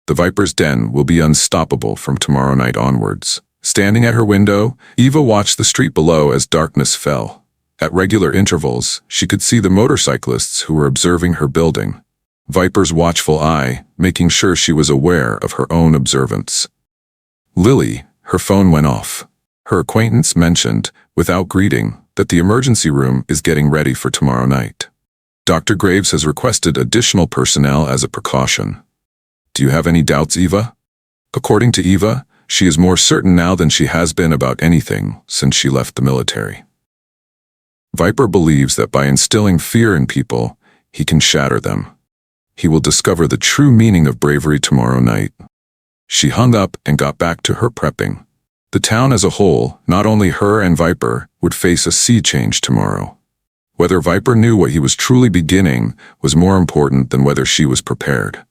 The Viper's den will be unstoppable from tomorrow night onwards. Standing at her window, Eva watched the street below as darkness fell. At regular intervals, she could see the motorcyclists who were observing her building. Viper's watchful eye, making sure she was aware of her own observance. Lily, her phone went off. Her acquaintance mentioned, without greeting, that the emergency room is getting ready for tomorrow night. Dr. Graves has requested additional personnel as a precaution. Do you have any doubts, Eva? According to Eva, she is more certain now than she has been about anything since she left the military. Viper believes that by instilling fear in people, he can shatter them. He will discover the true meaning of bravery tomorrow night. She hung up and got back to her prepping. The town as a whole, not only her and Viper, would face a sea change tomorrow. Whether Viper knew what he was truly beginning was more important than whether she was prepared.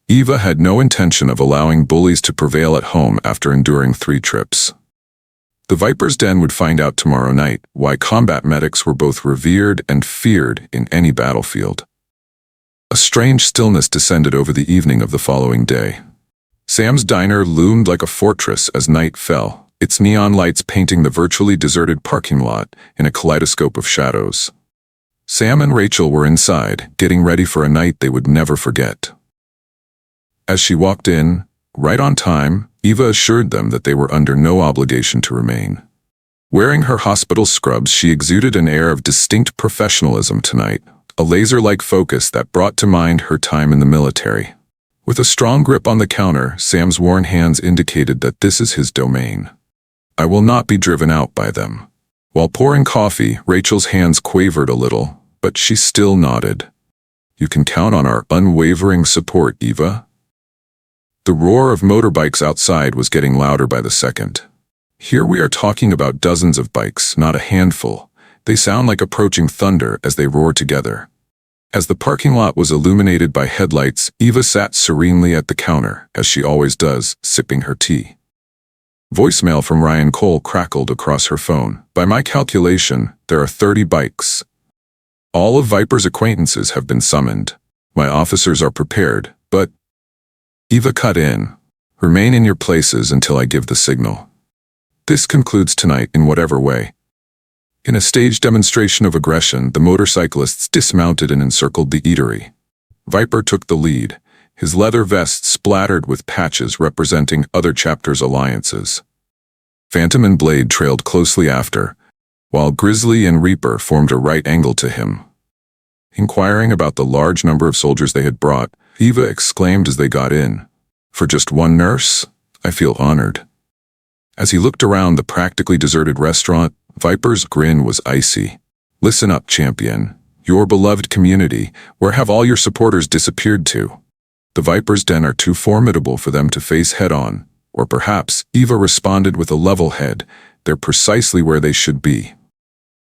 Eva had no intention of allowing bullies to prevail at home after enduring 3 trips. The Viper's Den would find out tomorrow night why combat medics were both revered and feared in any battlefield. A strange stillness descended over the evening of the following day. Sam's diner loomed like a fortress as night fell, its neon lights painting the virtually deserted parking lot in a kaleidoscope of shadows. Sam and Rachel were inside, getting ready for a night they would never forget. As she walked in, right on time, Eva assured them that they were under no obligation to remain. Wearing her hospital scrubs, she exuded an air of distinct professionalism tonight, a laser-like focus that brought to mind her time in the military. With a strong grip on the counter, Sam's worn hands indicated that this is his domain. I will not be driven out by them. While pouring coffee, Rachel's hands quavered a little, but she still nodded. You can count on our unwavering support, Eva. The roar of motorbikes outside was getting louder by the second. Here we are talking about dozens of bikes, not a handful. They sound like approaching thunder as they roar together. As the parking lot was illuminated by headlights, Eva sat serenely at the counter, as she always does, sipping her tea. Voicemail from Ryan Cole crackled across her phone. By my calculation, there are 30 bikes. All of Viper's acquaintances have been summoned. My officers are prepared, but... Eva cut in. Remain in your places until I give the signal. This concludes tonight in whatever way. In a staged demonstration of aggression, the motorcyclists dismounted and encircled the eatery. Viper took the lead, his leather vest splattered with patches representing other chapters' alliances. Phantom and Blade trailed closely after, while Grizzly and Reaper formed a right angle to him. Inquiring about the large number of soldiers they had brought, Eva exclaimed as they got in, "For just one nurse? I feel honored." As he looked around the practically deserted restaurant, Viper's grin was icy. "Listen up, champion. Your beloved community, where have all your supporters disappeared to? The Viper's Den are too formidable for them to face head-on." Or perhaps, Eva responded with a level head, "They're precisely where they should be."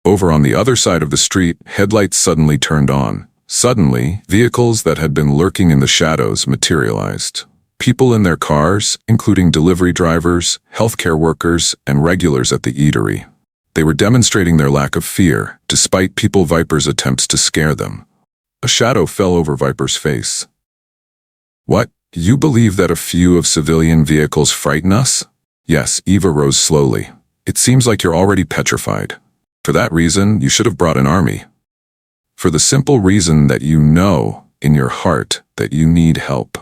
Over on the other side of the street, headlights suddenly turned on. Suddenly, vehicles that had been lurking in the shadows materialized. People in their cars, including delivery drivers, healthcare workers, and regulars at the eatery. They were demonstrating their lack of fear, despite Viper's attempts to scare them. A shadow fell over Viper's face. "What? You believe that a few of civilian vehicles frighten us?" "Yes," Eva rose slowly. "It seems like you're already petrified. For that reason, you should have brought an army. For the simple reason that you know, in your heart, that you need help."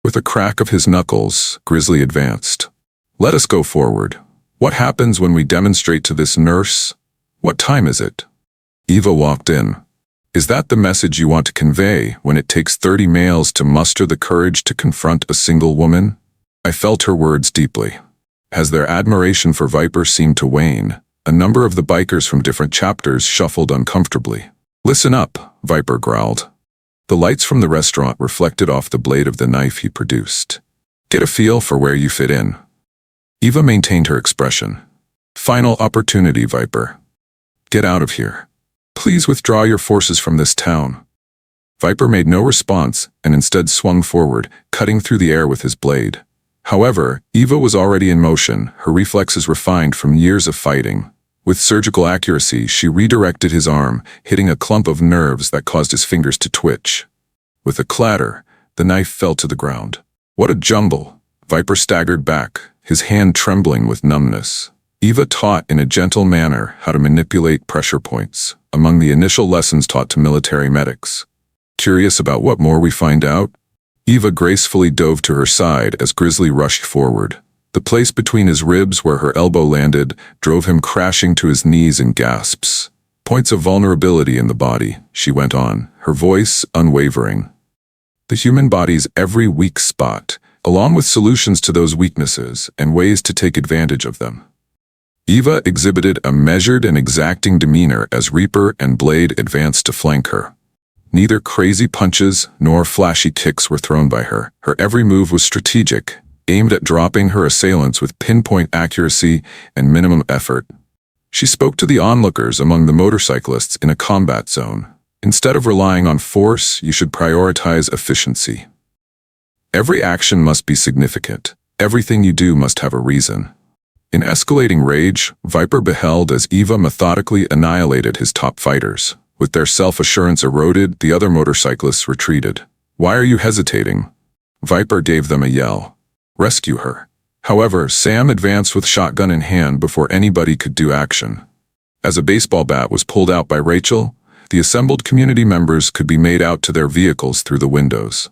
With a crack of his knuckles, Grizzly advanced. "Let us go forward. What happens when we demonstrate to this nurse? What time is it?" Eva walked in. "Is that the message you want to convey when it takes 30 males to muster the courage to confront a single woman?" I felt her words deeply. As their admiration for Viper seemed to wane, a number of the bikers from different chapters shuffled uncomfortably. "Listen up," Viper growled. The lights from the restaurant reflected off the blade of the knife he produced. "Get a feel for where you fit in." Eva maintained her expression. "Final opportunity, Viper. Get out of here. Please withdraw your forces from this town." Viper made no response and instead swung forward, cutting through the air with his blade. However, Eva was already in motion, her reflexes refined from years of fighting. With surgical accuracy, she redirected his arm, hitting a clump of nerves that caused his fingers to twitch. With a clatter, the knife fell to the ground. What a jumble! Viper staggered back, his hand trembling with numbness. Eva taught in a gentle manner how to manipulate pressure points, among the initial lessons taught to military medics. Curious about what more we find out? Eva gracefully dove to her side as Grizzly rushed forward. The place between his ribs where her elbow landed drove him crashing to his knees in gasps. "Points of vulnerability in the body," she went on, her voice unwavering. "The human body's every weak spot, along with solutions to those weaknesses and ways to take advantage of them." Eva exhibited a measured and exacting demeanor as Reaper and Blade advanced to flank her. Neither crazy punches nor flashy kicks were thrown by her. Her every move was strategic, aimed at dropping her assailants with pinpoint accuracy and minimum effort. She spoke to the onlookers among the motorcyclists in a combat zone. Instead of relying on force, you should prioritize efficiency. Every action must be significant. Everything you do must have a reason. In escalating rage, Viper beheld as Eva methodically annihilated his top fighters. With their self-assurance eroded, the other motorcyclists retreated. "Why are you hesitating?" Viper gave them a yell. "Rescue her." However, Sam advanced with shotgun in hand before anybody could do action. As a baseball bat was pulled out by Rachel, the assembled community members could be made out to their vehicles through the windows.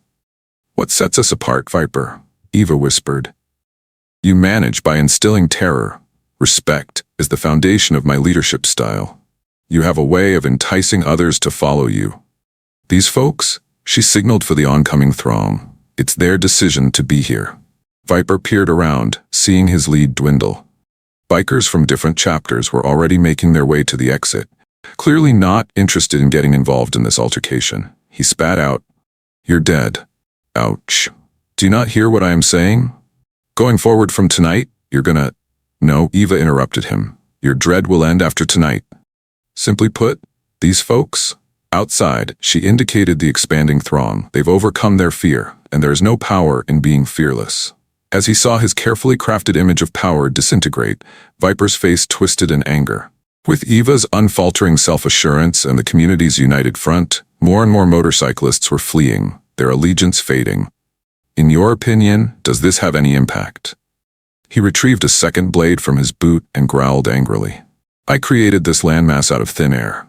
"What sets us apart, Viper?" Eva whispered. "You manage by instilling terror. Respect is the foundation of my leadership style. You have a way of enticing others to follow you. These folks," she signaled for the oncoming throng. "It's their decision to be here." Viper peered around, seeing his lead dwindle. Bikers from different chapters were already making their way to the exit, clearly not interested in getting involved in this altercation. He spat out, "You're dead." "Ouch. Do you not hear what I am saying? Going forward from tonight, you're gonna—" "No," Eva interrupted him. "Your dread will end after tonight. Simply put, these folks, outside," she indicated the expanding throng. "They've overcome their fear, and there is no power in being fearless." As he saw his carefully crafted image of power disintegrate, Viper's face twisted in anger. With Eva's unfaltering self-assurance and the community's united front, more and more motorcyclists were fleeing, their allegiance fading. "In your opinion, does this have any impact?" He retrieved a second blade from his boot and growled angrily. I created this landmass out of thin air.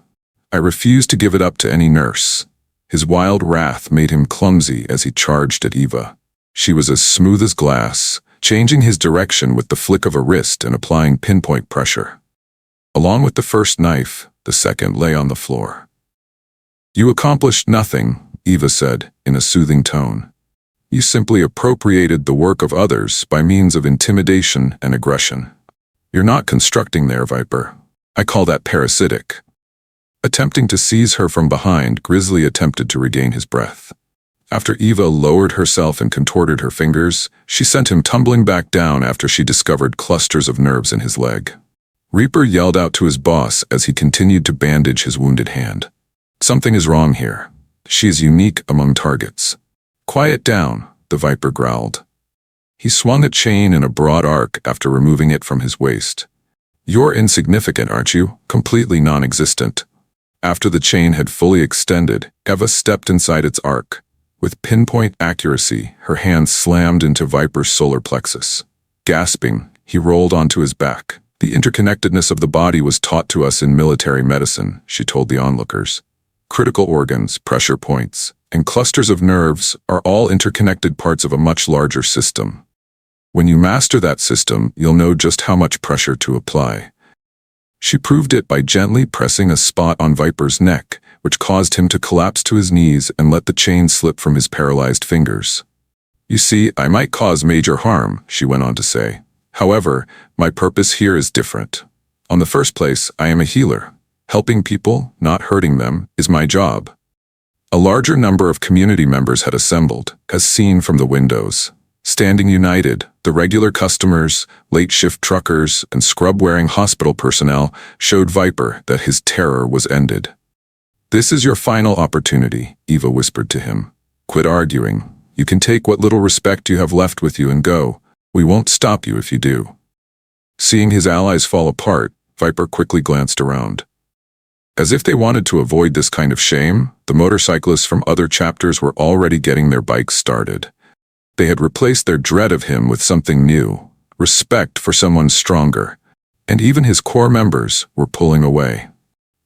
I refuse to give it up to any nurse. His wild wrath made him clumsy as he charged at Eva. She was as smooth as glass, changing his direction with the flick of a wrist and applying pinpoint pressure. Along with the first knife, the second lay on the floor. "You accomplished nothing," Eva said in a soothing tone. "You simply appropriated the work of others by means of intimidation and aggression. You're not constructing there, Viper. I call that parasitic." Attempting to seize her from behind, Grizzly attempted to regain his breath. After Eva lowered herself and contorted her fingers, she sent him tumbling back down after she discovered clusters of nerves in his leg. Reaper yelled out to his boss as he continued to bandage his wounded hand. "Something is wrong here. She is unique among targets." "Quiet down," the Viper growled. He swung a chain in a broad arc after removing it from his waist. "You're insignificant, aren't you? Completely non-existent." After the chain had fully extended, Eva stepped inside its arc. With pinpoint accuracy, her hand slammed into Viper's solar plexus. Gasping, he rolled onto his back. "The interconnectedness of the body was taught to us in military medicine," she told the onlookers. "Critical organs, pressure points, and clusters of nerves are all interconnected parts of a much larger system. When you master that system, you'll know just how much pressure to apply." She proved it by gently pressing a spot on Viper's neck, which caused him to collapse to his knees and let the chain slip from his paralyzed fingers. "You see, I might cause major harm," she went on to say. "However, my purpose here is different. On the first place, I am a healer. Helping people, not hurting them, is my job." A larger number of community members had assembled, as seen from the windows. Standing united, the regular customers, late-shift truckers, and scrub-wearing hospital personnel showed Viper that his terror was ended. "This is your final opportunity," Eva whispered to him. "Quit arguing. You can take what little respect you have left with you and go. We won't stop you if you do." Seeing his allies fall apart, Viper quickly glanced around. As if they wanted to avoid this kind of shame, the motorcyclists from other chapters were already getting their bikes started. They had replaced their dread of him with something new, respect for someone stronger, and even his core members were pulling away.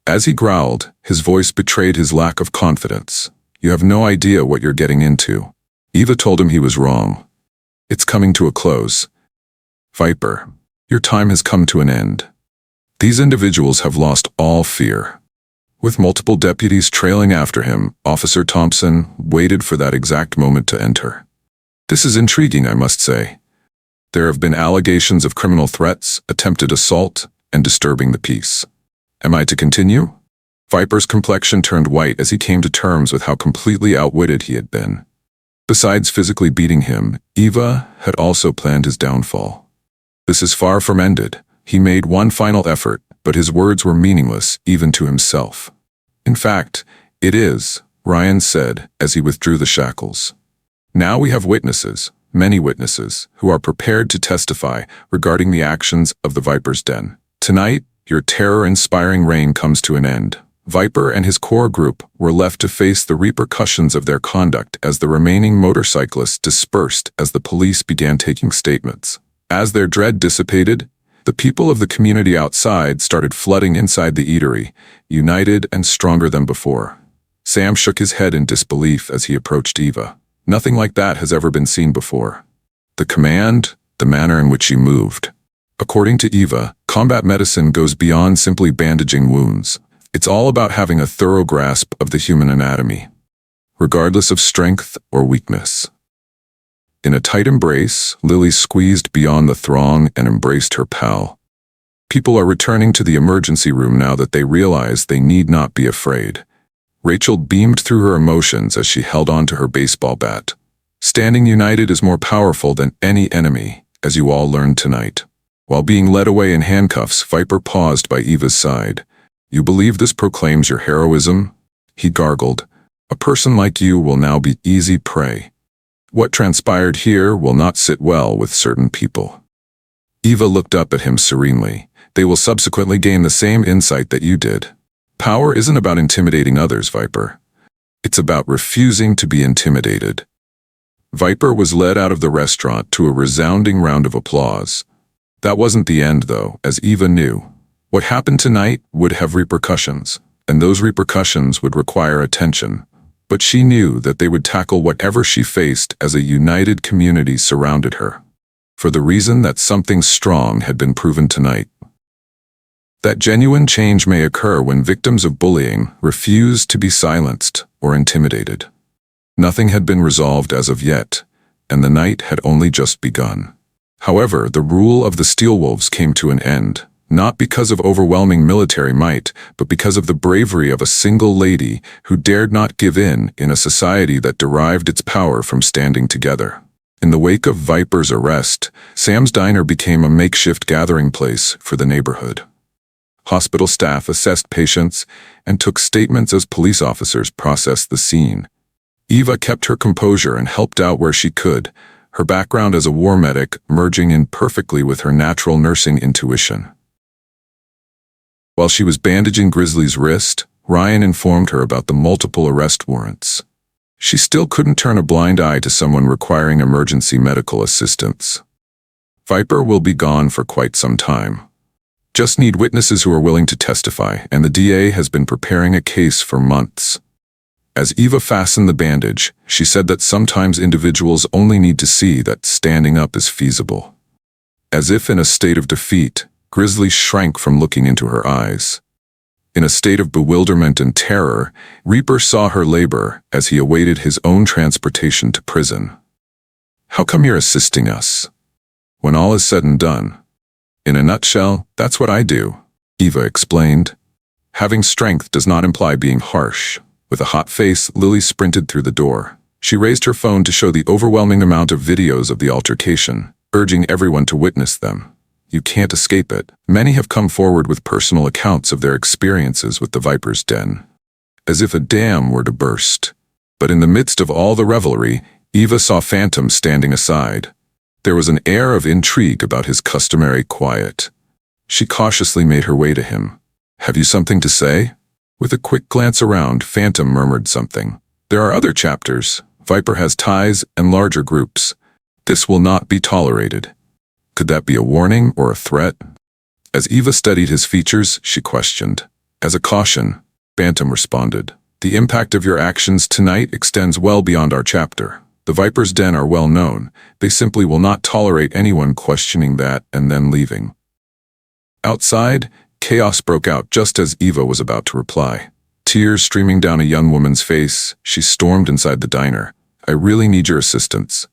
As he growled, his voice betrayed his lack of confidence. "You have no idea what you're getting into." Eva told him he was wrong. "It's coming to a close. Viper, your time has come to an end." These individuals have lost all fear. With multiple deputies trailing after him, Officer Thompson waited for that exact moment to enter. "This is intriguing, I must say. There have been allegations of criminal threats, attempted assault, and disturbing the peace. Am I to continue?" Viper's complexion turned white as he came to terms with how completely outwitted he had been. Besides physically beating him, Eva had also planned his downfall. "This is far from ended." He made one final effort, but his words were meaningless even to himself. "In fact, it is," Ryan said as he withdrew the shackles. "Now we have witnesses, many witnesses, who are prepared to testify regarding the actions of the Viper's Den. Tonight, your terror-inspiring reign comes to an end." Viper and his core group were left to face the repercussions of their conduct as the remaining motorcyclists dispersed as the police began taking statements. As their dread dissipated, the people of the community outside started flooding inside the eatery, united and stronger than before. Sam shook his head in disbelief as he approached Eva. Nothing like that has ever been seen before. The command, the manner in which she moved. According to Eva, combat medicine goes beyond simply bandaging wounds. It's all about having a thorough grasp of the human anatomy, regardless of strength or weakness. In a tight embrace, Lily squeezed beyond the throng and embraced her pal. People are returning to the emergency room now that they realize they need not be afraid. Rachel beamed through her emotions as she held on to her baseball bat. Standing united is more powerful than any enemy, as you all learned tonight. While being led away in handcuffs, Viper paused by Eva's side. "You believe this proclaims your heroism?" He gargled. "A person like you will now be easy prey. What transpired here will not sit well with certain people." Eva looked up at him serenely. "They will subsequently gain the same insight that you did. Power isn't about intimidating others, Viper. It's about refusing to be intimidated." Viper was led out of the restaurant to a resounding round of applause. That wasn't the end, though, as Eva knew. What happened tonight would have repercussions, and those repercussions would require attention. But she knew that they would tackle whatever she faced as a united community surrounded her. For the reason that something strong had been proven tonight. That genuine change may occur when victims of bullying refuse to be silenced or intimidated. Nothing had been resolved as of yet, and the night had only just begun. However, the rule of the Steelwolves came to an end, not because of overwhelming military might, but because of the bravery of a single lady who dared not give in a society that derived its power from standing together. In the wake of Viper's arrest, Sam's Diner became a makeshift gathering place for the neighborhood. Hospital staff assessed patients and took statements as police officers processed the scene. Eva kept her composure and helped out where she could, her background as a war medic merging in perfectly with her natural nursing intuition. While she was bandaging Grizzly's wrist, Ryan informed her about the multiple arrest warrants. She still couldn't turn a blind eye to someone requiring emergency medical assistance. Viper will be gone for quite some time. Just need witnesses who are willing to testify, and the DA has been preparing a case for months. As Eva fastened the bandage, she said that sometimes individuals only need to see that standing up is feasible. As if in a state of defeat, Grizzly shrank from looking into her eyes. In a state of bewilderment and terror, Reaper saw her labor as he awaited his own transportation to prison. "How come you're assisting us?" "When all is said and done. In a nutshell, that's what I do," Eva explained. Having strength does not imply being harsh. With a hot face, Lily sprinted through the door. She raised her phone to show the overwhelming amount of videos of the altercation, urging everyone to witness them. You can't escape it. Many have come forward with personal accounts of their experiences with the Viper's den. As if a dam were to burst. But in the midst of all the revelry, Eva saw Phantom standing aside. There was an air of intrigue about his customary quiet. She cautiously made her way to him. "Have you something to say?" With a quick glance around, Phantom murmured something. "There are other chapters. Viper has ties and larger groups. This will not be tolerated." Could that be a warning or a threat? As Eva studied his features, she questioned. "As a caution," Phantom responded. "The impact of your actions tonight extends well beyond our chapter. The Viper's Den are well known. They simply will not tolerate anyone questioning that and then leaving." Outside, chaos broke out just as Eva was about to reply. Tears streaming down a young woman's face, she stormed inside the diner. "I really need your assistance.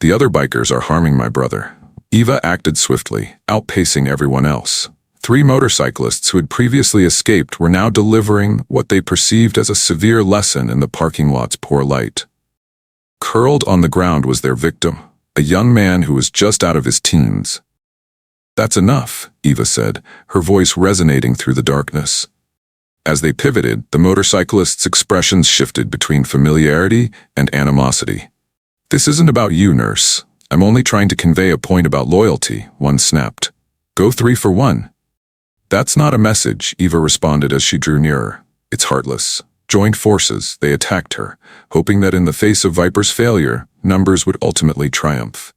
The other bikers are harming my brother." Eva acted swiftly, outpacing everyone else. 3 motorcyclists who had previously escaped were now delivering what they perceived as a severe lesson in the parking lot's poor light. Curled on the ground was their victim, a young man who was just out of his teens. "That's enough," Eva said, her voice resonating through the darkness. As they pivoted, the motorcyclists' expressions shifted between familiarity and animosity. "This isn't about you, nurse. I'm only trying to convey a point about loyalty," one snapped. "Go 3 for 1. "That's not a message," Eva responded as she drew nearer. "It's heartless." Joined forces, they attacked her, hoping that in the face of Viper's failure, numbers would ultimately triumph.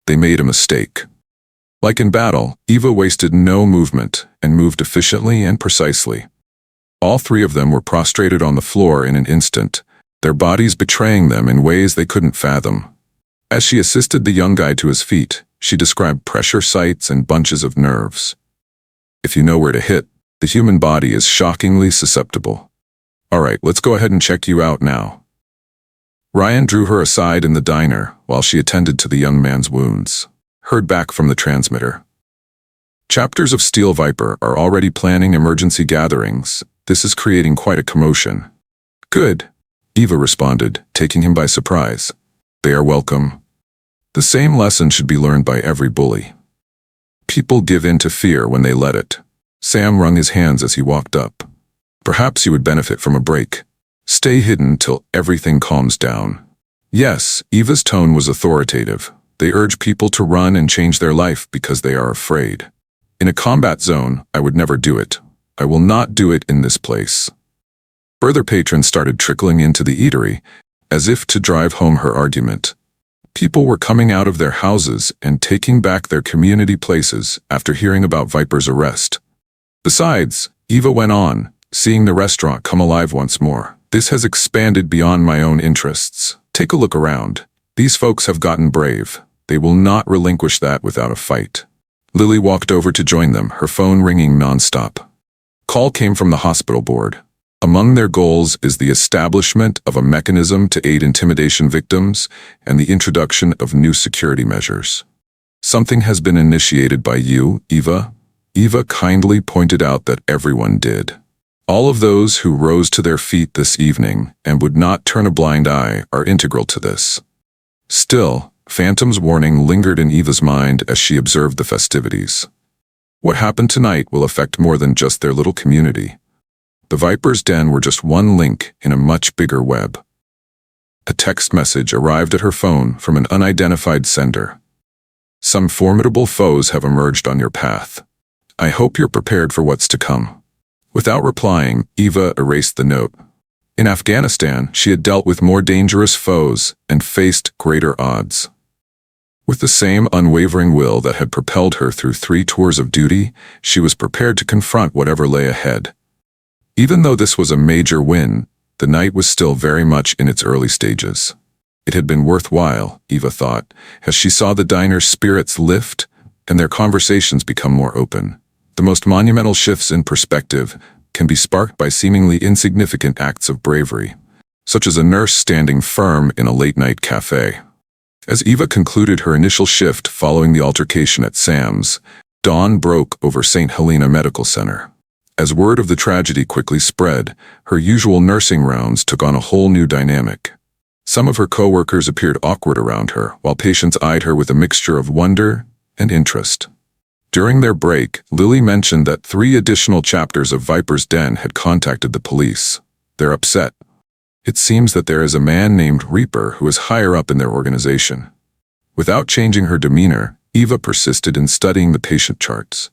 They made a mistake. Like in battle, Eva wasted no movement and moved efficiently and precisely. All 3 of them were prostrated on the floor in an instant, their bodies betraying them in ways they couldn't fathom. As she assisted the young guy to his feet, she described pressure sites and bunches of nerves. If you know where to hit, the human body is shockingly susceptible. "All right, let's go ahead and check you out now." Ryan drew her aside in the diner while she attended to the young man's wounds. Heard back from the transmitter. Chapters of Steel Viper are already planning emergency gatherings. This is creating quite a commotion. "Good," Eva responded, taking him by surprise. "They are welcome. The same lesson should be learned by every bully. People give in to fear when they let it." Sam wrung his hands as he walked up. "Perhaps you would benefit from a break. Stay hidden till everything calms down." Yes, Eva's tone was authoritative. They urge people to run and change their life because they are afraid. In a combat zone, I would never do it. I will not do it in this place. Further patrons started trickling into the eatery, as if to drive home her argument. People were coming out of their houses and taking back their community places after hearing about Viper's arrest. Besides, Eva went on, seeing the restaurant come alive once more. This has expanded beyond my own interests. Take a look around. These folks have gotten brave. They will not relinquish that without a fight. Lily walked over to join them, her phone ringing nonstop. Call came from the hospital board. Among their goals is the establishment of a mechanism to aid intimidation victims and the introduction of new security measures. Something has been initiated by you, Eva. Eva kindly pointed out that everyone did. All of those who rose to their feet this evening and would not turn a blind eye are integral to this. Still, Phantom's warning lingered in Eva's mind as she observed the festivities. What happened tonight will affect more than just their little community. The Viper's Den were just one link in a much bigger web. A text message arrived at her phone from an unidentified sender. Some formidable foes have emerged on your path. I hope you're prepared for what's to come. Without replying, Eva erased the note. In Afghanistan, she had dealt with more dangerous foes and faced greater odds. With the same unwavering will that had propelled her through 3 tours of duty, she was prepared to confront whatever lay ahead. Even though this was a major win, the night was still very much in its early stages. It had been worthwhile, Eva thought, as she saw the diner's spirits lift and their conversations become more open. The most monumental shifts in perspective can be sparked by seemingly insignificant acts of bravery, such as a nurse standing firm in a late-night cafe. As Eva concluded her initial shift following the altercation at Sam's, dawn broke over St. Helena Medical Center. As word of the tragedy quickly spread, her usual nursing rounds took on a whole new dynamic. Some of her co-workers appeared awkward around her, while patients eyed her with a mixture of wonder and interest. During their break, Lily mentioned that 3 additional chapters of Viper's Den had contacted the police. They're upset. It seems that there is a man named Reaper who is higher up in their organization. Without changing her demeanor, Eva persisted in studying the patient charts.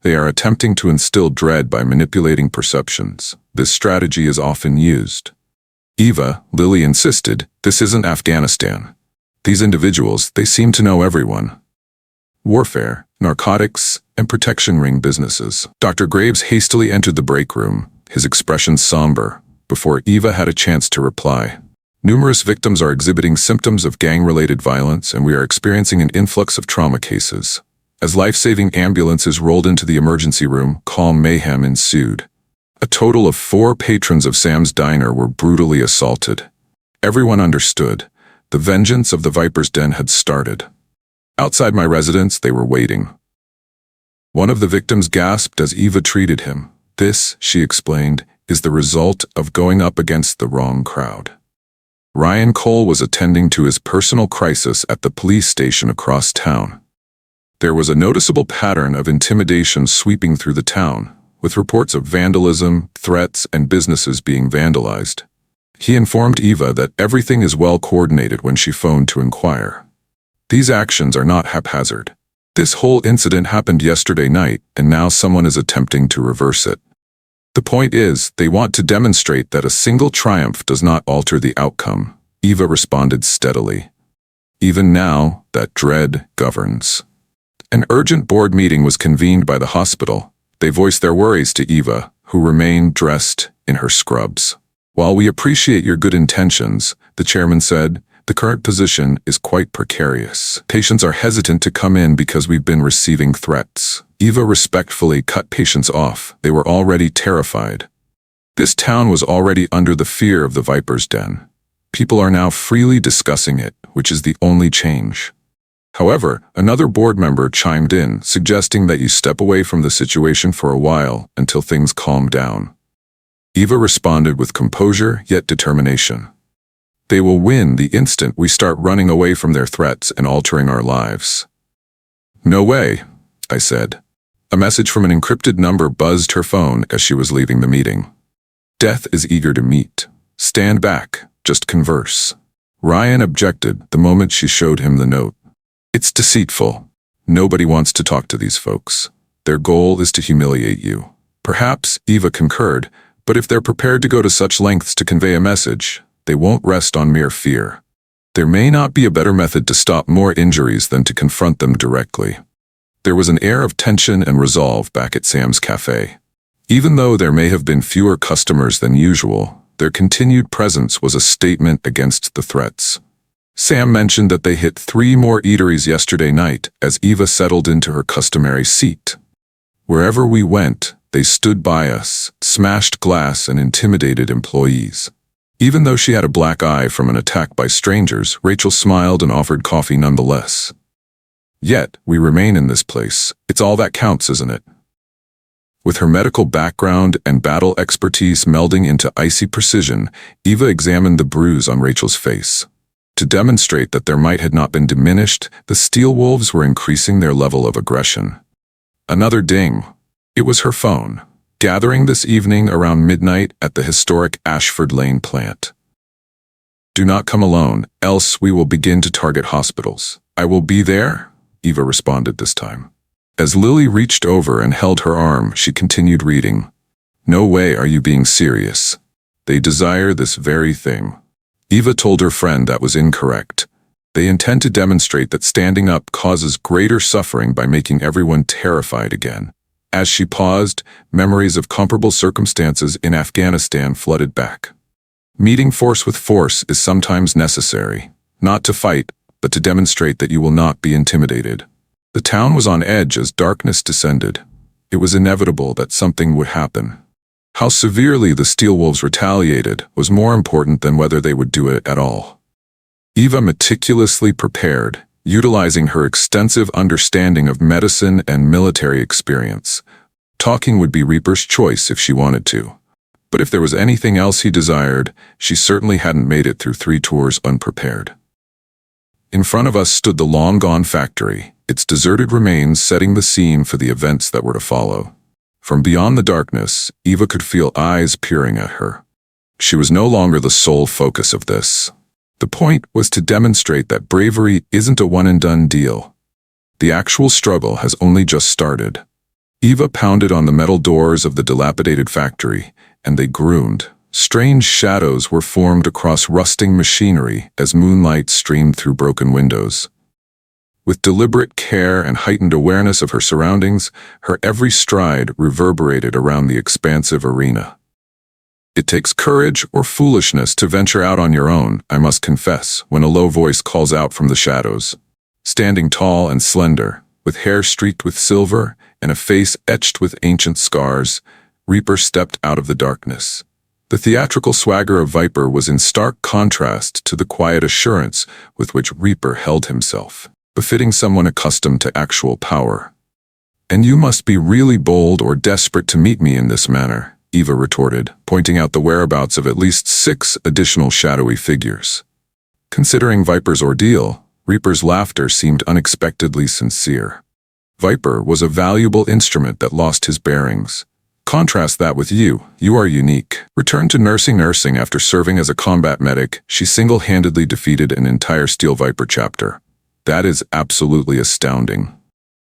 They are attempting to instill dread by manipulating perceptions. This strategy is often used. Eva, Lily insisted, this isn't Afghanistan. These individuals, they seem to know everyone. Warfare, narcotics, and protection ring businesses. Dr. Graves hastily entered the break room, his expression somber, before Eva had a chance to reply. Numerous victims are exhibiting symptoms of gang-related violence, and we are experiencing an influx of trauma cases. As life-saving ambulances rolled into the emergency room, calm mayhem ensued. A total of 4 patrons of Sam's Diner were brutally assaulted. Everyone understood. The vengeance of the Viper's Den had started. Outside my residence, they were waiting. One of the victims gasped as Eva treated him. This, she explained, is the result of going up against the wrong crowd. Ryan Cole was attending to his personal crisis at the police station across town. There was a noticeable pattern of intimidation sweeping through the town, with reports of vandalism, threats, and businesses being vandalized. He informed Eva that everything is well coordinated when she phoned to inquire. These actions are not haphazard. This whole incident happened yesterday night, and now someone is attempting to reverse it. The point is, they want to demonstrate that a single triumph does not alter the outcome, Eva responded steadily. Even now, that dread governs. An urgent board meeting was convened by the hospital. They voiced their worries to Eva, who remained dressed in her scrubs. While we appreciate your good intentions, the chairman said, the current position is quite precarious. Patients are hesitant to come in because we've been receiving threats. Eva respectfully cut patients off. They were already terrified. This town was already under the fear of the Viper's Den. People are now freely discussing it, which is the only change. However, another board member chimed in, suggesting that you step away from the situation for a while until things calm down. Eva responded with composure yet determination. They will win the instant we start running away from their threats and altering our lives. No way, I said. A message from an encrypted number buzzed her phone as she was leaving the meeting. Death is eager to meet. Stand back, just converse. Ryan objected the moment she showed him the note. It's deceitful. Nobody wants to talk to these folks. Their goal is to humiliate you. Perhaps, Eva concurred, but if they're prepared to go to such lengths to convey a message, they won't rest on mere fear. There may not be a better method to stop more injuries than to confront them directly. There was an air of tension and resolve back at Sam's cafe. Even though there may have been fewer customers than usual, their continued presence was a statement against the threats. Sam mentioned that they hit 3 more eateries yesterday night as Eva settled into her customary seat. Wherever we went, they stood by us, smashed glass and intimidated employees. Even though she had a black eye from an attack by strangers, Rachel smiled and offered coffee nonetheless. Yet, we remain in this place. It's all that counts, isn't it? With her medical background and battle expertise melding into icy precision, Eva examined the bruise on Rachel's face. To demonstrate that their might had not been diminished, the steel wolves were increasing their level of aggression. Another ding. It was her phone, gathering this evening around midnight at the historic Ashford Lane plant. "Do not come alone, else we will begin to target hospitals. I will be there," Eva responded this time. As Lily reached over and held her arm, she continued reading. "No way are you being serious. They desire this very thing." Eva told her friend that was incorrect. They intend to demonstrate that standing up causes greater suffering by making everyone terrified again. As she paused, memories of comparable circumstances in Afghanistan flooded back. Meeting force with force is sometimes necessary, not to fight, but to demonstrate that you will not be intimidated. The town was on edge as darkness descended. It was inevitable that something would happen. How severely the Steel Wolves retaliated was more important than whether they would do it at all. Eva meticulously prepared, utilizing her extensive understanding of medicine and military experience. Talking would be Reaper's choice if she wanted to. But if there was anything else he desired, she certainly hadn't made it through 3 tours unprepared. In front of us stood the long-gone factory, its deserted remains setting the scene for the events that were to follow. From beyond the darkness, Eva could feel eyes peering at her. She was no longer the sole focus of this. The point was to demonstrate that bravery isn't a one-and-done deal. The actual struggle has only just started. Eva pounded on the metal doors of the dilapidated factory, and they groaned. Strange shadows were formed across rusting machinery as moonlight streamed through broken windows. With deliberate care and heightened awareness of her surroundings, her every stride reverberated around the expansive arena. "It takes courage or foolishness to venture out on your own, I must confess," when a low voice calls out from the shadows. Standing tall and slender, with hair streaked with silver and a face etched with ancient scars, Reaper stepped out of the darkness. The theatrical swagger of Viper was in stark contrast to the quiet assurance with which Reaper held himself, befitting someone accustomed to actual power. "And you must be really bold or desperate to meet me in this manner," Eva retorted, pointing out the whereabouts of at least 6 additional shadowy figures. Considering Viper's ordeal, Reaper's laughter seemed unexpectedly sincere. Viper was a valuable instrument that lost his bearings. Contrast that with you. You are unique. Returned to nursing after serving as a combat medic, she single-handedly defeated an entire Steel Viper chapter. That is absolutely astounding.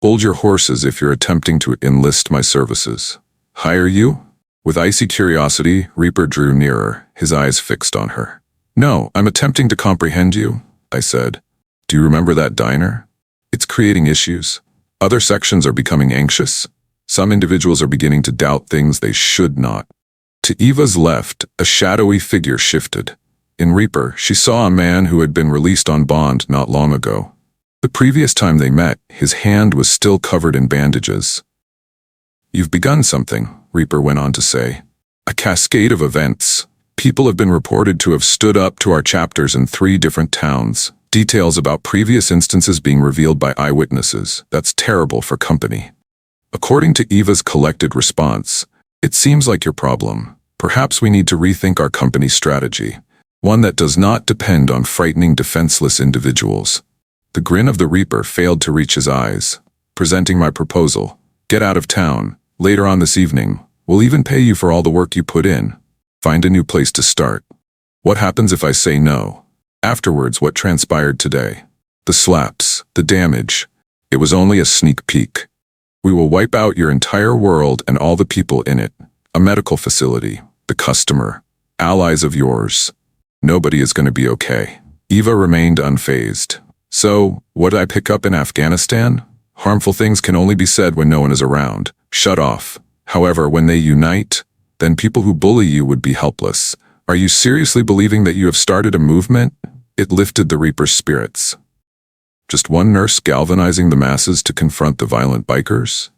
Hold your horses if you're attempting to enlist my services. Hire you? With icy curiosity, Reaper drew nearer, his eyes fixed on her. "No, I'm attempting to comprehend you," I said. "Do you remember that diner? It's creating issues. Other sections are becoming anxious. Some individuals are beginning to doubt things they should not." To Eva's left, a shadowy figure shifted. In Reaper, she saw a man who had been released on bond not long ago. The previous time they met, his hand was still covered in bandages. "You've begun something," Reaper went on to say. "A cascade of events. People have been reported to have stood up to our chapters in 3 different towns. Details about previous instances being revealed by eyewitnesses. That's terrible for company." According to Eva's collected response, "It seems like your problem. Perhaps we need to rethink our company strategy. One that does not depend on frightening defenseless individuals." The grin of the Reaper failed to reach his eyes. "Presenting my proposal. Get out of town. Later on this evening. We'll even pay you for all the work you put in. Find a new place to start. What happens if I say no? Afterwards, what transpired today? The slaps, the damage. It was only a sneak peek. We will wipe out your entire world and all the people in it. A medical facility, the customer, allies of yours. Nobody is going to be okay." Eva remained unfazed. "So, what did I pick up in Afghanistan? Harmful things can only be said when no one is around. Shut off. However, when they unite, then people who bully you would be helpless. Are you seriously believing that you have started a movement? It lifted the Reaper's spirits. Just one nurse galvanizing the masses to confront the violent bikers?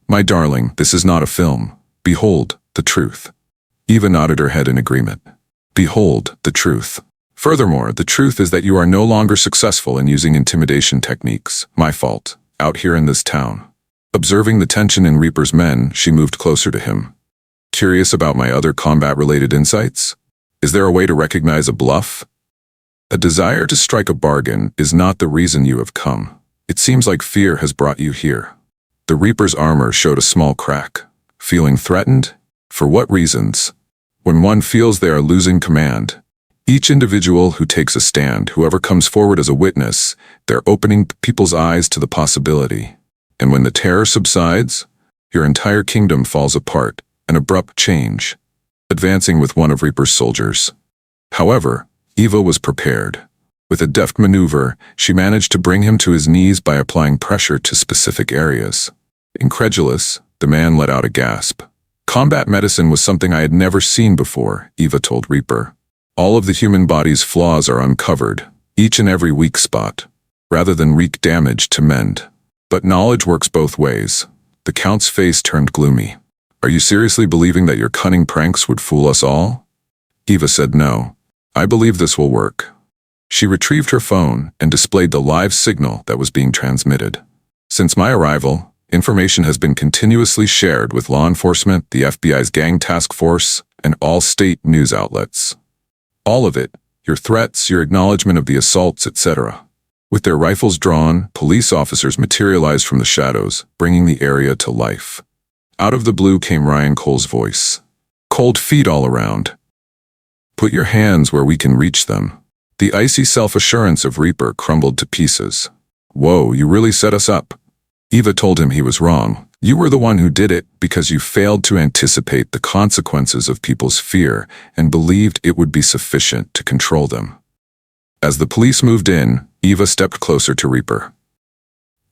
My darling, this is not a film. Behold, the truth. Eva nodded her head in agreement. Behold, the truth. Furthermore, the truth is that you are no longer successful in using intimidation techniques. My fault. Out here in this town. Observing the tension in Reaper's men, she moved closer to him. Curious about my other combat-related insights? Is there a way to recognize a bluff? A desire to strike a bargain is not the reason you have come. It seems like fear has brought you here. The Reaper's armor showed a small crack. Feeling threatened? For what reasons? When one feels they are losing command. Each individual who takes a stand, whoever comes forward as a witness, they're opening people's eyes to the possibility. And when the terror subsides, your entire kingdom falls apart, an abrupt change, advancing with one of Reaper's soldiers. However, Eva was prepared. With a deft maneuver, she managed to bring him to his knees by applying pressure to specific areas. Incredulous, the man let out a gasp. Combat medicine was something I had never seen before, Eva told Reaper. All of the human body's flaws are uncovered, each and every weak spot, rather than wreak damage to mend. But knowledge works both ways. The Count's face turned gloomy. Are you seriously believing that your cunning pranks would fool us all? Eva said no. I believe this will work. She retrieved her phone and displayed the live signal that was being transmitted. Since my arrival, information has been continuously shared with law enforcement, the FBI's gang task force, and all state news outlets. All of it, your threats, your acknowledgement of the assaults, etc. With their rifles drawn, police officers materialized from the shadows, bringing the area to life. Out of the blue came Ryan Cole's voice. Cold feet all around. Put your hands where we can reach them. The icy self-assurance of Reaper crumbled to pieces. Whoa, you really set us up. Eva told him he was wrong. You were the one who did it because you failed to anticipate the consequences of people's fear and believed it would be sufficient to control them. As the police moved in, Eva stepped closer to Reaper.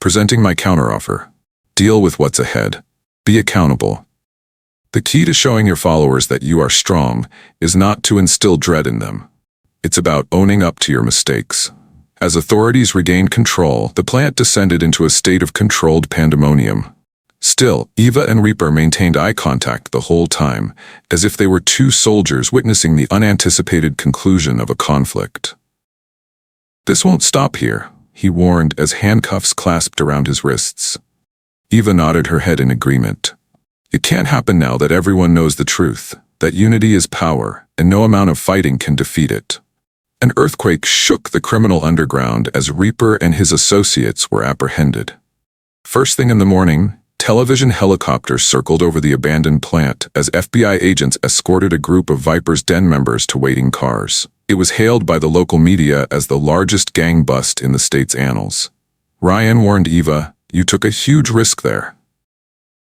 Presenting my counteroffer. Deal with what's ahead. Be accountable. The key to showing your followers that you are strong is not to instill dread in them. It's about owning up to your mistakes. As authorities regained control, the plant descended into a state of controlled pandemonium. Still, Eva and Reaper maintained eye contact the whole time, as if they were two soldiers witnessing the unanticipated conclusion of a conflict. This won't stop here, he warned as handcuffs clasped around his wrists. Eva nodded her head in agreement. It can't happen now that everyone knows the truth, that unity is power, and no amount of fighting can defeat it. An earthquake shook the criminal underground as Reaper and his associates were apprehended. First thing in the morning, television helicopters circled over the abandoned plant as FBI agents escorted a group of Viper's Den members to waiting cars. It was hailed by the local media as the largest gang bust in the state's annals. Ryan warned Eva, "You took a huge risk there."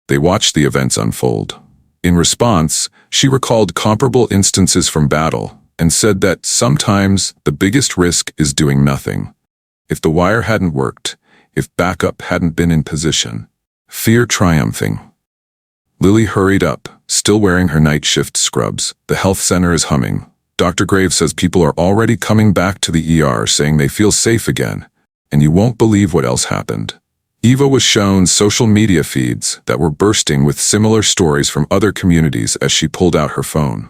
They watched the events unfold. In response, she recalled comparable instances from battle and said that sometimes the biggest risk is doing nothing. If the wire hadn't worked, if backup hadn't been in position, fear triumphing. Lily hurried up, still wearing her night shift scrubs. The health center is humming. Dr. Graves says people are already coming back to the ER saying they feel safe again, and you won't believe what else happened. Eva was shown social media feeds that were bursting with similar stories from other communities as she pulled out her phone.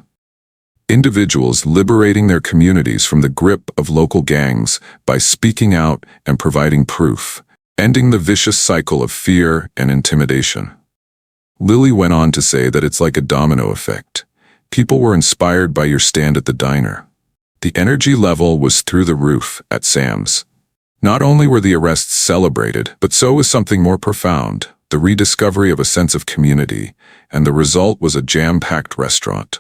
Individuals liberating their communities from the grip of local gangs by speaking out and providing proof, ending the vicious cycle of fear and intimidation. Lily went on to say that it's like a domino effect. People were inspired by your stand at the diner. The energy level was through the roof at Sam's. Not only were the arrests celebrated, but so was something more profound, the rediscovery of a sense of community, and the result was a jam-packed restaurant.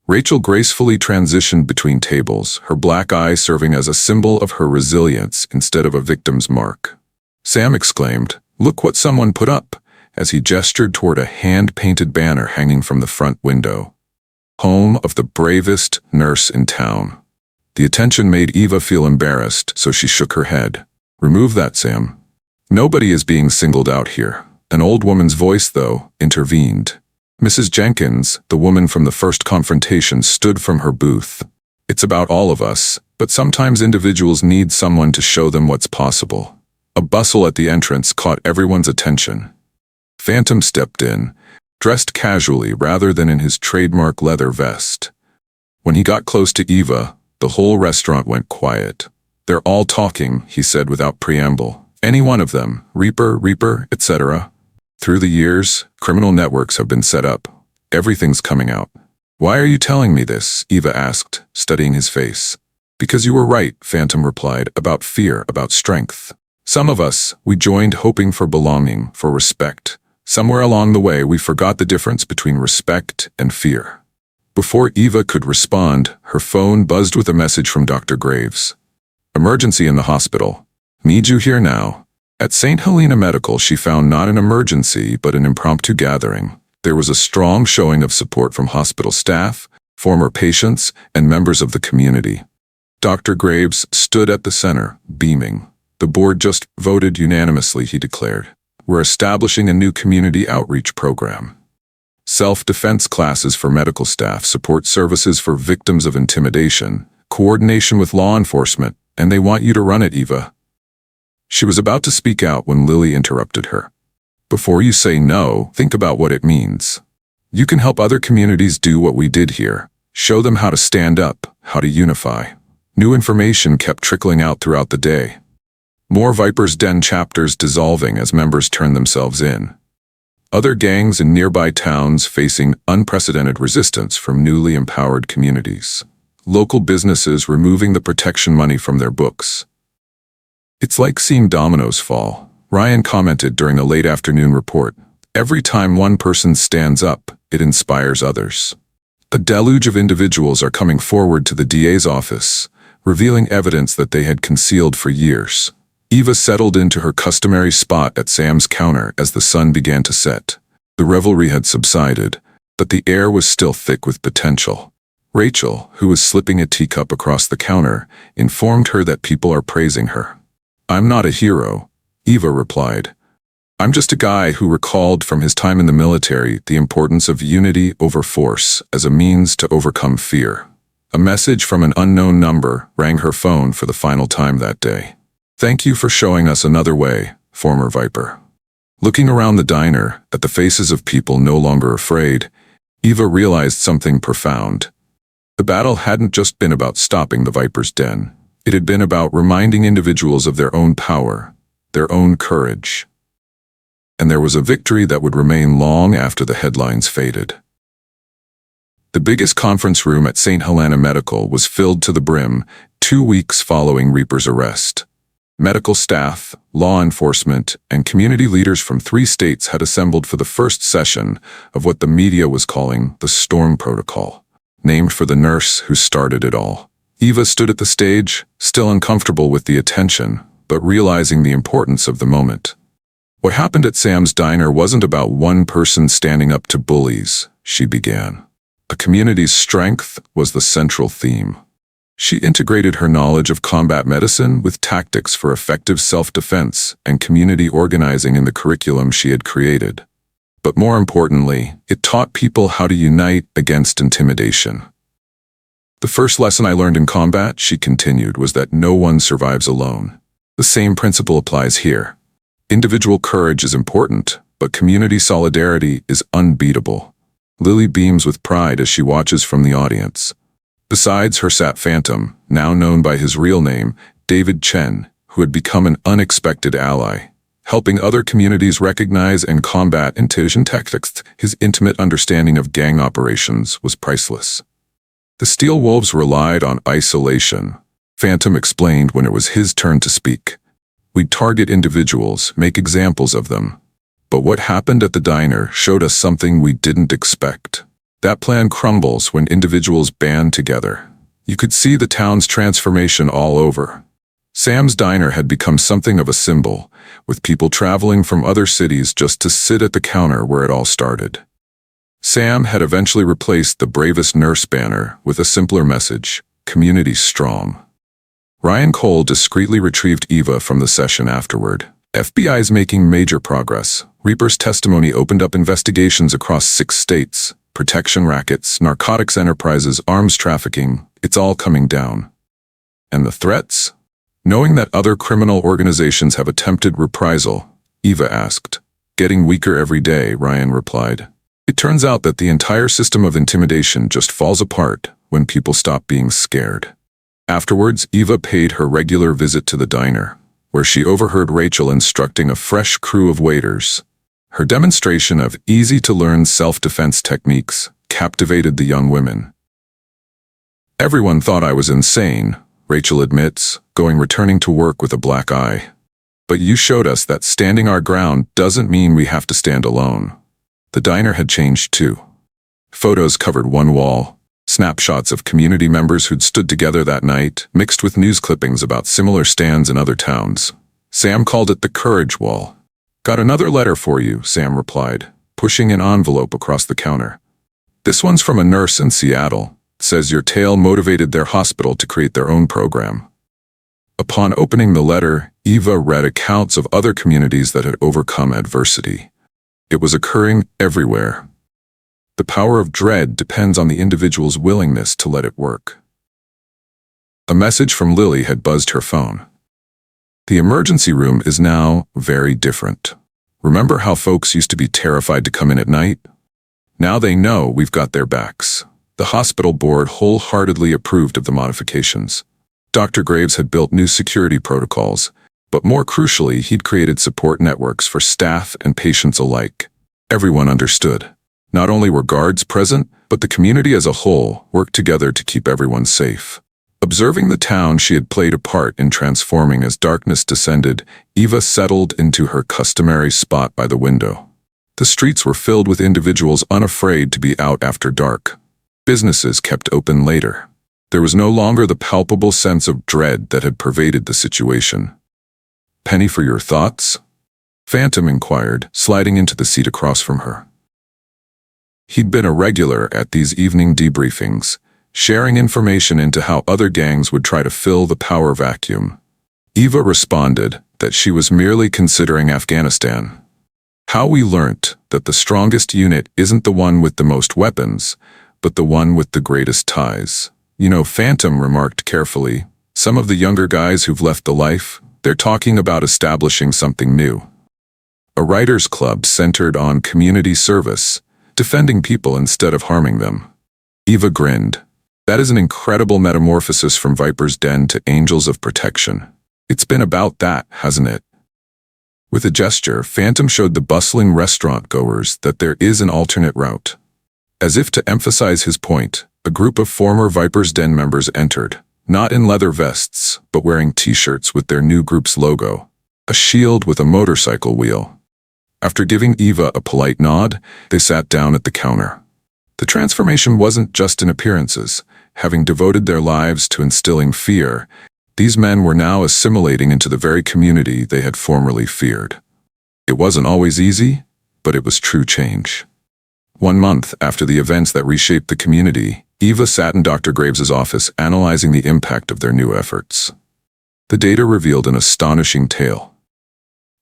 Rachel gracefully transitioned between tables, her black eye serving as a symbol of her resilience instead of a victim's mark. Sam exclaimed, "Look what someone put up," as he gestured toward a hand-painted banner hanging from the front window. Home of the bravest nurse in town. The attention made Eva feel embarrassed, so she shook her head. "Remove that, Sam. Nobody is being singled out here. An old woman's voice, though, intervened. Mrs. Jenkins, the woman from the first confrontation, stood from her booth. It's about all of us, but sometimes individuals need someone to show them what's possible. A bustle at the entrance caught everyone's attention. Phantom stepped in, dressed casually rather than in his trademark leather vest. When he got close to Eva, the whole restaurant went quiet. "They're all talking," he said without preamble. "Any one of them, Reaper, etc. Through the years, criminal networks have been set up. Everything's coming out." "Why are you telling me this?" Eva asked, studying his face. "Because you were right," Phantom replied, "about fear, about strength. Some of us, we joined hoping for belonging, for respect. Somewhere along the way, we forgot the difference between respect and fear." Before Eva could respond, her phone buzzed with a message from Dr. Graves. "Emergency in the hospital. Need you here now." At St. Helena Medical, she found not an emergency, but an impromptu gathering. There was a strong showing of support from hospital staff, former patients, and members of the community. Dr. Graves stood at the center, beaming. "The board just voted unanimously," he declared. "We're establishing a new community outreach program. Self-defense classes for medical staff, support services for victims of intimidation, coordination with law enforcement, and they want you to run it, Eva." She was about to speak out when Lily interrupted her. "Before you say no, think about what it means. You can help other communities do what we did here. Show them how to stand up, how to unify." New information kept trickling out throughout the day. More Viper's Den chapters dissolving as members turned themselves in. Other gangs in nearby towns facing unprecedented resistance from newly empowered communities. Local businesses removing the protection money from their books. "It's like seeing dominoes fall," Ryan commented during a late afternoon report. "Every time one person stands up, it inspires others." A deluge of individuals are coming forward to the DA's office, revealing evidence that they had concealed for years. Eva settled into her customary spot at Sam's counter as the sun began to set. The revelry had subsided, but the air was still thick with potential. Rachel, who was slipping a teacup across the counter, informed her that people are praising her. "I'm not a hero," Eva replied. "I'm just a guy who recalled from his time in the military the importance of unity over force as a means to overcome fear." A message from an unknown number rang her phone for the final time that day. "Thank you for showing us another way, former Viper." Looking around the diner, at the faces of people no longer afraid, Eva realized something profound. The battle hadn't just been about stopping the Viper's Den. It had been about reminding individuals of their own power, their own courage. And there was a victory that would remain long after the headlines faded. The biggest conference room at St. Helena Medical was filled to the brim 2 weeks following Reaper's arrest. Medical staff, law enforcement, and community leaders from 3 states had assembled for the first session of what the media was calling the Storm Protocol, named for the nurse who started it all. Eva stood at the stage, still uncomfortable with the attention, but realizing the importance of the moment. What happened at Sam's Diner wasn't about one person standing up to bullies, she began. A community's strength was the central theme. She integrated her knowledge of combat medicine with tactics for effective self-defense and community organizing in the curriculum she had created. But more importantly, it taught people how to unite against intimidation. "The first lesson I learned in combat," she continued, "was that no one survives alone. The same principle applies here. Individual courage is important, but community solidarity is unbeatable." Lily beams with pride as she watches from the audience. Besides her sat Phantom, now known by his real name, David Chen, who had become an unexpected ally. Helping other communities recognize and combat intimidation tactics, his intimate understanding of gang operations was priceless. "The Steel Wolves relied on isolation," Phantom explained when it was his turn to speak. "We'd target individuals, make examples of them. But what happened at the diner showed us something we didn't expect. That plan crumbles when individuals band together. You could see the town's transformation all over. Sam's Diner had become something of a symbol, with people traveling from other cities just to sit at the counter where it all started. Sam had eventually replaced the Bravest Nurse banner with a simpler message: community strong. Ryan Cole discreetly retrieved Eva from the session afterward. "FBI's making major progress," Reaper's testimony opened up investigations across 6 states. Protection rackets, narcotics enterprises, arms trafficking, it's all coming down. And the threats? Knowing that other criminal organizations have attempted reprisal, Eva asked. Getting weaker every day, Ryan replied. It turns out that the entire system of intimidation just falls apart when people stop being scared. Afterwards, Eva paid her regular visit to the diner, where she overheard Rachel instructing a fresh crew of waiters. Her demonstration of easy-to-learn self-defense techniques captivated the young women. Everyone thought I was insane, Rachel admits, returning to work with a black eye. But you showed us that standing our ground doesn't mean we have to stand alone. The diner had changed too. Photos covered one wall, snapshots of community members who'd stood together that night, mixed with news clippings about similar stands in other towns. Sam called it the Courage Wall. Got another letter for you, Sam replied, pushing an envelope across the counter. This one's from a nurse in Seattle. Says your tale motivated their hospital to create their own program. Upon opening the letter, Eva read accounts of other communities that had overcome adversity. It was occurring everywhere. The power of dread depends on the individual's willingness to let it work. A message from Lily had buzzed her phone. The emergency room is now very different. Remember how folks used to be terrified to come in at night? Now they know we've got their backs. The hospital board wholeheartedly approved of the modifications. Dr. Graves had built new security protocols, but more crucially, he'd created support networks for staff and patients alike. Everyone understood. Not only were guards present, but the community as a whole worked together to keep everyone safe. Observing the town she had played a part in transforming as darkness descended, Eva settled into her customary spot by the window. The streets were filled with individuals unafraid to be out after dark. Businesses kept open later. There was no longer the palpable sense of dread that had pervaded the situation. Penny for your thoughts? Phantom inquired, sliding into the seat across from her. He'd been a regular at these evening debriefings, sharing information into how other gangs would try to fill the power vacuum. Eva responded that she was merely considering Afghanistan. How we learnt that the strongest unit isn't the one with the most weapons, but the one with the greatest ties. You know, Phantom remarked carefully, some of the younger guys who've left the life, they're talking about establishing something new. A writers' club centered on community service, defending people instead of harming them. Eva grinned. That is an incredible metamorphosis from Viper's Den to Angels of Protection. It's been about that, hasn't it? With a gesture, Phantom showed the bustling restaurant-goers that there is an alternate route. As if to emphasize his point, a group of former Viper's Den members entered, not in leather vests, but wearing t-shirts with their new group's logo, a shield with a motorcycle wheel. After giving Eva a polite nod, they sat down at the counter. The transformation wasn't just in appearances. Having devoted their lives to instilling fear, these men were now assimilating into the very community they had formerly feared. It wasn't always easy, but it was true change. 1 month after the events that reshaped the community, Eva sat in Dr. Graves's office analyzing the impact of their new efforts. The data revealed an astonishing tale.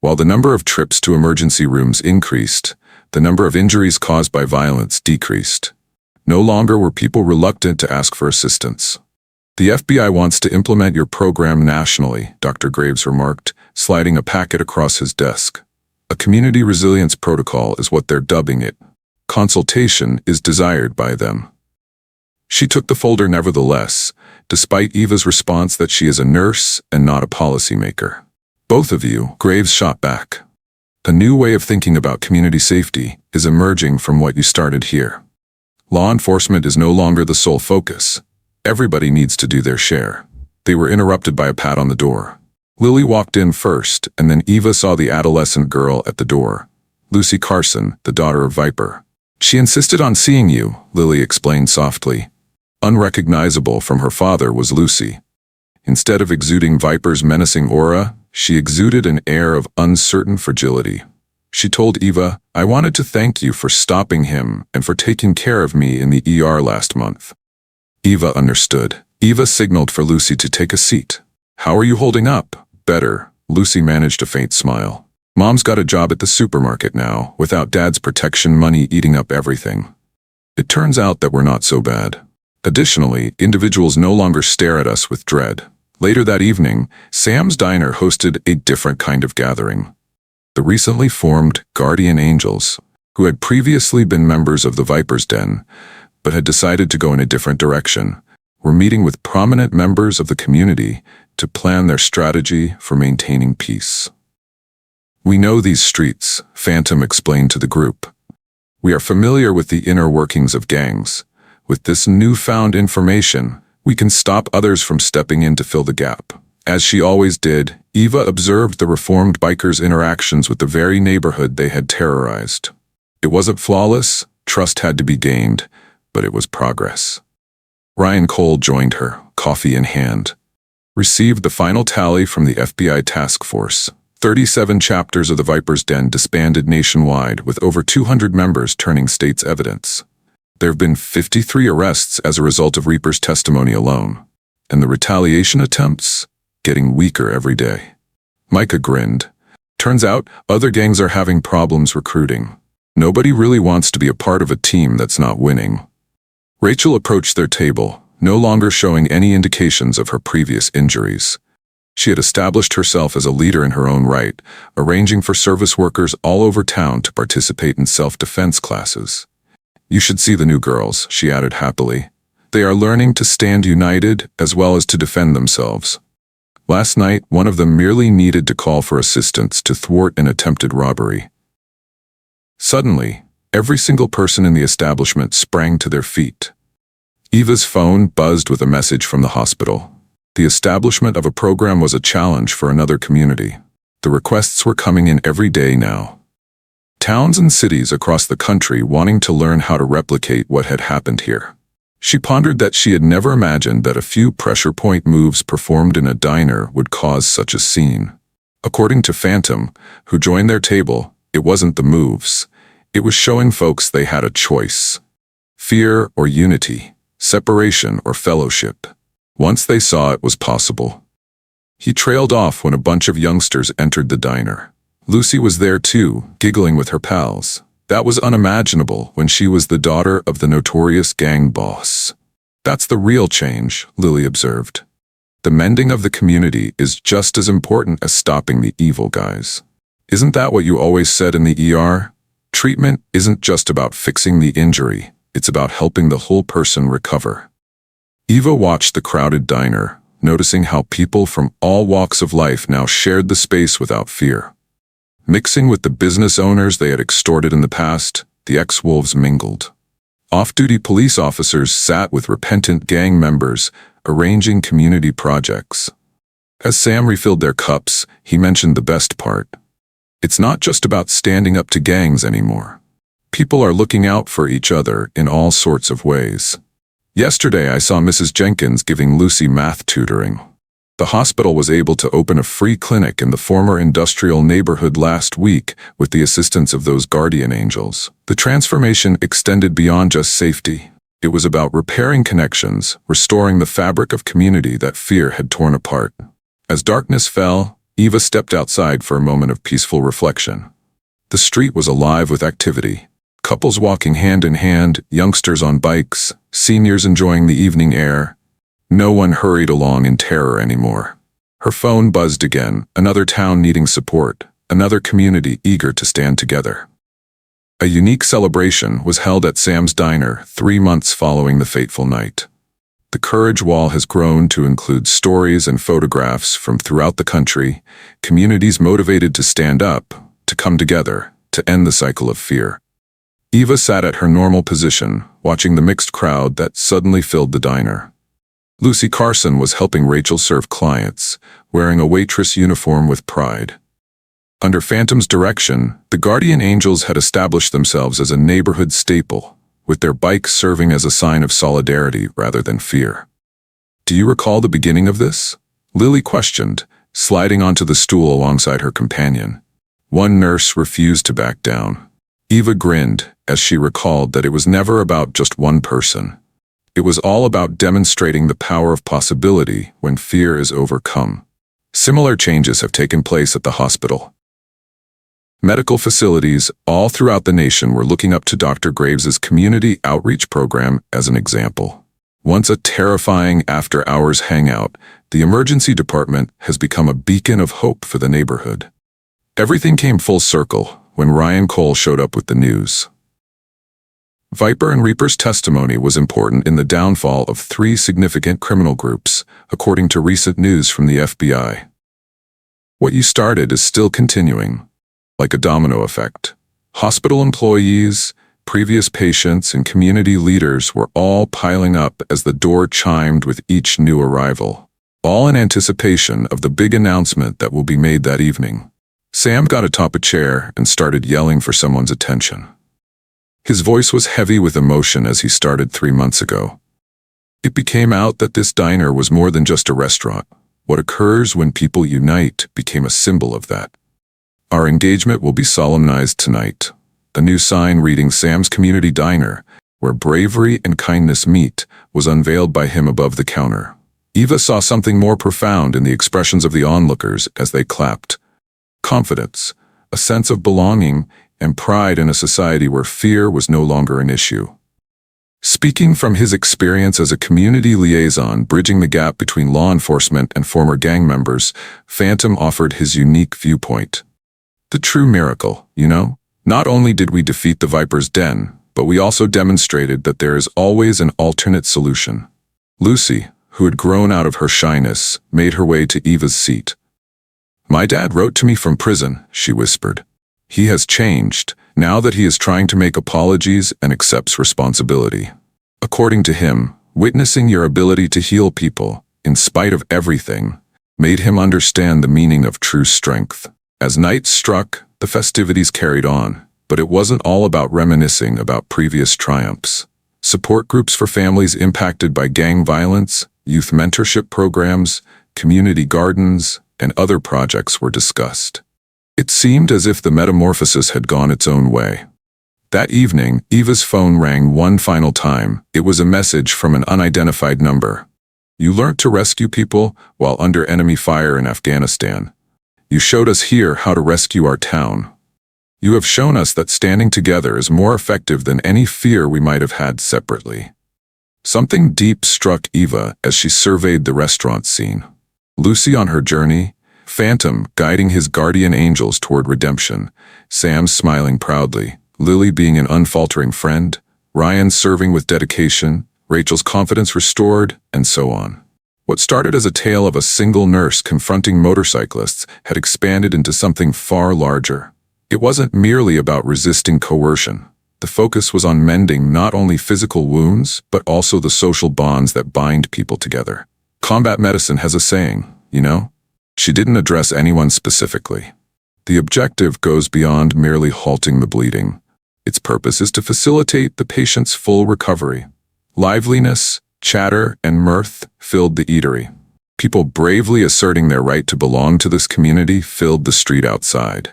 While the number of trips to emergency rooms increased, the number of injuries caused by violence decreased. No longer were people reluctant to ask for assistance. The FBI wants to implement your program nationally, Dr. Graves remarked, sliding a packet across his desk. A community resilience protocol is what they're dubbing it. Consultation is desired by them. She took the folder nevertheless, despite Eva's response that she is a nurse and not a policymaker. Both of you, Graves shot back. A new way of thinking about community safety is emerging from what you started here. Law enforcement is no longer the sole focus. Everybody needs to do their share. They were interrupted by a pat on the door. Lily walked in first, and then Eva saw the adolescent girl at the door. Lucy Carson, the daughter of Viper. She insisted on seeing you, Lily explained softly. Unrecognizable from her father was Lucy. Instead of exuding Viper's menacing aura, she exuded an air of uncertain fragility. She told Eva, I wanted to thank you for stopping him and for taking care of me in the ER last month. Eva understood. Eva signaled for Lucy to take a seat. How are you holding up? Better. Lucy managed a faint smile. Mom's got a job at the supermarket now, without Dad's protection money eating up everything. It turns out that we're not so bad. Additionally, individuals no longer stare at us with dread. Later that evening, Sam's Diner hosted a different kind of gathering. The recently formed Guardian Angels, who had previously been members of the Viper's Den, but had decided to go in a different direction, were meeting with prominent members of the community to plan their strategy for maintaining peace. "We know these streets," Phantom explained to the group. "We are familiar with the inner workings of gangs. With this newfound information, we can stop others from stepping in to fill the gap." As she always did, Eva observed the reformed bikers' interactions with the very neighborhood they had terrorized. It wasn't flawless, trust had to be gained, but it was progress. Ryan Cole joined her, coffee in hand. Received the final tally from the FBI task force. 37 chapters of the Viper's Den disbanded nationwide, with over 200 members turning state's evidence. There have been 53 arrests as a result of Reaper's testimony alone, and the retaliation attempts getting weaker every day. Micah grinned. "Turns out, other gangs are having problems recruiting. Nobody really wants to be a part of a team that's not winning." Rachel approached their table, no longer showing any indications of her previous injuries. She had established herself as a leader in her own right, arranging for service workers all over town to participate in self-defense classes. "You should see the new girls," she added happily. "They are learning to stand united as well as to defend themselves." Last night, one of them merely needed to call for assistance to thwart an attempted robbery. Suddenly, every single person in the establishment sprang to their feet. Eva's phone buzzed with a message from the hospital. The establishment of a program was a challenge for another community. The requests were coming in every day now. Towns and cities across the country wanting to learn how to replicate what had happened here. She pondered that she had never imagined that a few pressure point moves performed in a diner would cause such a scene. According to Phantom, who joined their table, it wasn't the moves. It was showing folks they had a choice. Fear or unity, separation or fellowship. Once they saw it was possible. He trailed off when a bunch of youngsters entered the diner. Lucy was there too, giggling with her pals. That was unimaginable when she was the daughter of the notorious gang boss. "That's the real change," Lily observed. "The mending of the community is just as important as stopping the evil guys. Isn't that what you always said in the ER? Treatment isn't just about fixing the injury, it's about helping the whole person recover." Eva watched the crowded diner, noticing how people from all walks of life now shared the space without fear. Mixing with the business owners they had extorted in the past, the ex-wolves mingled. Off-duty police officers sat with repentant gang members, arranging community projects. As Sam refilled their cups, he mentioned the best part. It's not just about standing up to gangs anymore. People are looking out for each other in all sorts of ways. "Yesterday I saw Mrs. Jenkins giving Lucy math tutoring. The hospital was able to open a free clinic in the former industrial neighborhood last week with the assistance of those guardian angels. The transformation extended beyond just safety. It was about repairing connections, restoring the fabric of community that fear had torn apart." As darkness fell, Eva stepped outside for a moment of peaceful reflection. The street was alive with activity. Couples walking hand in hand, youngsters on bikes, seniors enjoying the evening air. No one hurried along in terror anymore. Her phone buzzed again, another town needing support, another community eager to stand together. A unique celebration was held at Sam's Diner 3 months following the fateful night. The Courage Wall has grown to include stories and photographs from throughout the country, communities motivated to stand up, to come together, to end the cycle of fear. Eva sat at her normal position, watching the mixed crowd that suddenly filled the diner. Lucy Carson was helping Rachel serve clients, wearing a waitress uniform with pride. Under Phantom's direction, the Guardian Angels had established themselves as a neighborhood staple, with their bikes serving as a sign of solidarity rather than fear. "Do you recall the beginning of this?" Lily questioned, sliding onto the stool alongside her companion. One nurse refused to back down. Eva grinned as she recalled that it was never about just one person. It was all about demonstrating the power of possibility when fear is overcome. Similar changes have taken place at the hospital. Medical facilities all throughout the nation were looking up to Dr. Graves's community outreach program as an example. Once a terrifying after-hours hangout, the emergency department has become a beacon of hope for the neighborhood. Everything came full circle when Ryan Cole showed up with the news. Viper and Reaper's testimony was important in the downfall of 3 significant criminal groups, according to recent news from the FBI. What you started is still continuing, like a domino effect. Hospital employees, previous patients, and community leaders were all piling up as the door chimed with each new arrival, all in anticipation of the big announcement that will be made that evening. Sam got atop a chair and started yelling for someone's attention. His voice was heavy with emotion as he started 3 months ago. It became out that this diner was more than just a restaurant. What occurs when people unite became a symbol of that. Our engagement will be solemnized tonight. A new sign reading Sam's Community Diner, where bravery and kindness meet, was unveiled by him above the counter. Eva saw something more profound in the expressions of the onlookers as they clapped. Confidence, a sense of belonging, and pride in a society where fear was no longer an issue. Speaking from his experience as a community liaison bridging the gap between law enforcement and former gang members, Phantom offered his unique viewpoint. The true miracle, you know? Not only did we defeat the Viper's den, but we also demonstrated that there is always an alternate solution. Lucy, who had grown out of her shyness, made her way to Eva's seat. "My dad wrote to me from prison," she whispered. "He has changed, now that he is trying to make apologies and accepts responsibility. According to him, witnessing your ability to heal people, in spite of everything, made him understand the meaning of true strength." As night struck, the festivities carried on, but it wasn't all about reminiscing about previous triumphs. Support groups for families impacted by gang violence, youth mentorship programs, community gardens, and other projects were discussed. It seemed as if the metamorphosis had gone its own way. That evening, Eva's phone rang one final time. It was a message from an unidentified number. "You learned to rescue people while under enemy fire in Afghanistan. You showed us here how to rescue our town. You have shown us that standing together is more effective than any fear we might have had separately." Something deep struck Eva as she surveyed the restaurant scene. Lucy on her journey, Phantom guiding his guardian angels toward redemption, Sam smiling proudly, Lily being an unfaltering friend, Ryan serving with dedication, Rachel's confidence restored, and so on. What started as a tale of a single nurse confronting motorcyclists had expanded into something far larger. It wasn't merely about resisting coercion. The focus was on mending not only physical wounds, but also the social bonds that bind people together. Combat medicine has a saying, you know? She didn't address anyone specifically. The objective goes beyond merely halting the bleeding. Its purpose is to facilitate the patient's full recovery. Liveliness, chatter, and mirth filled the eatery. People bravely asserting their right to belong to this community filled the street outside.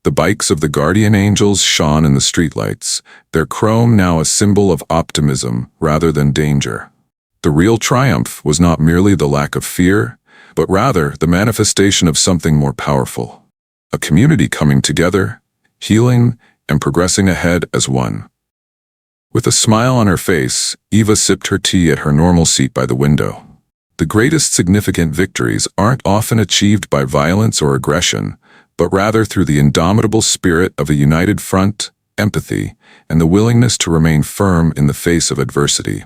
The bikes of the guardian angels shone in the streetlights, their chrome now a symbol of optimism rather than danger. The real triumph was not merely the lack of fear, but rather the manifestation of something more powerful. A community coming together, healing, and progressing ahead as one. With a smile on her face, Eva sipped her tea at her normal seat by the window. The greatest significant victories aren't often achieved by violence or aggression, but rather through the indomitable spirit of a united front, empathy, and the willingness to remain firm in the face of adversity.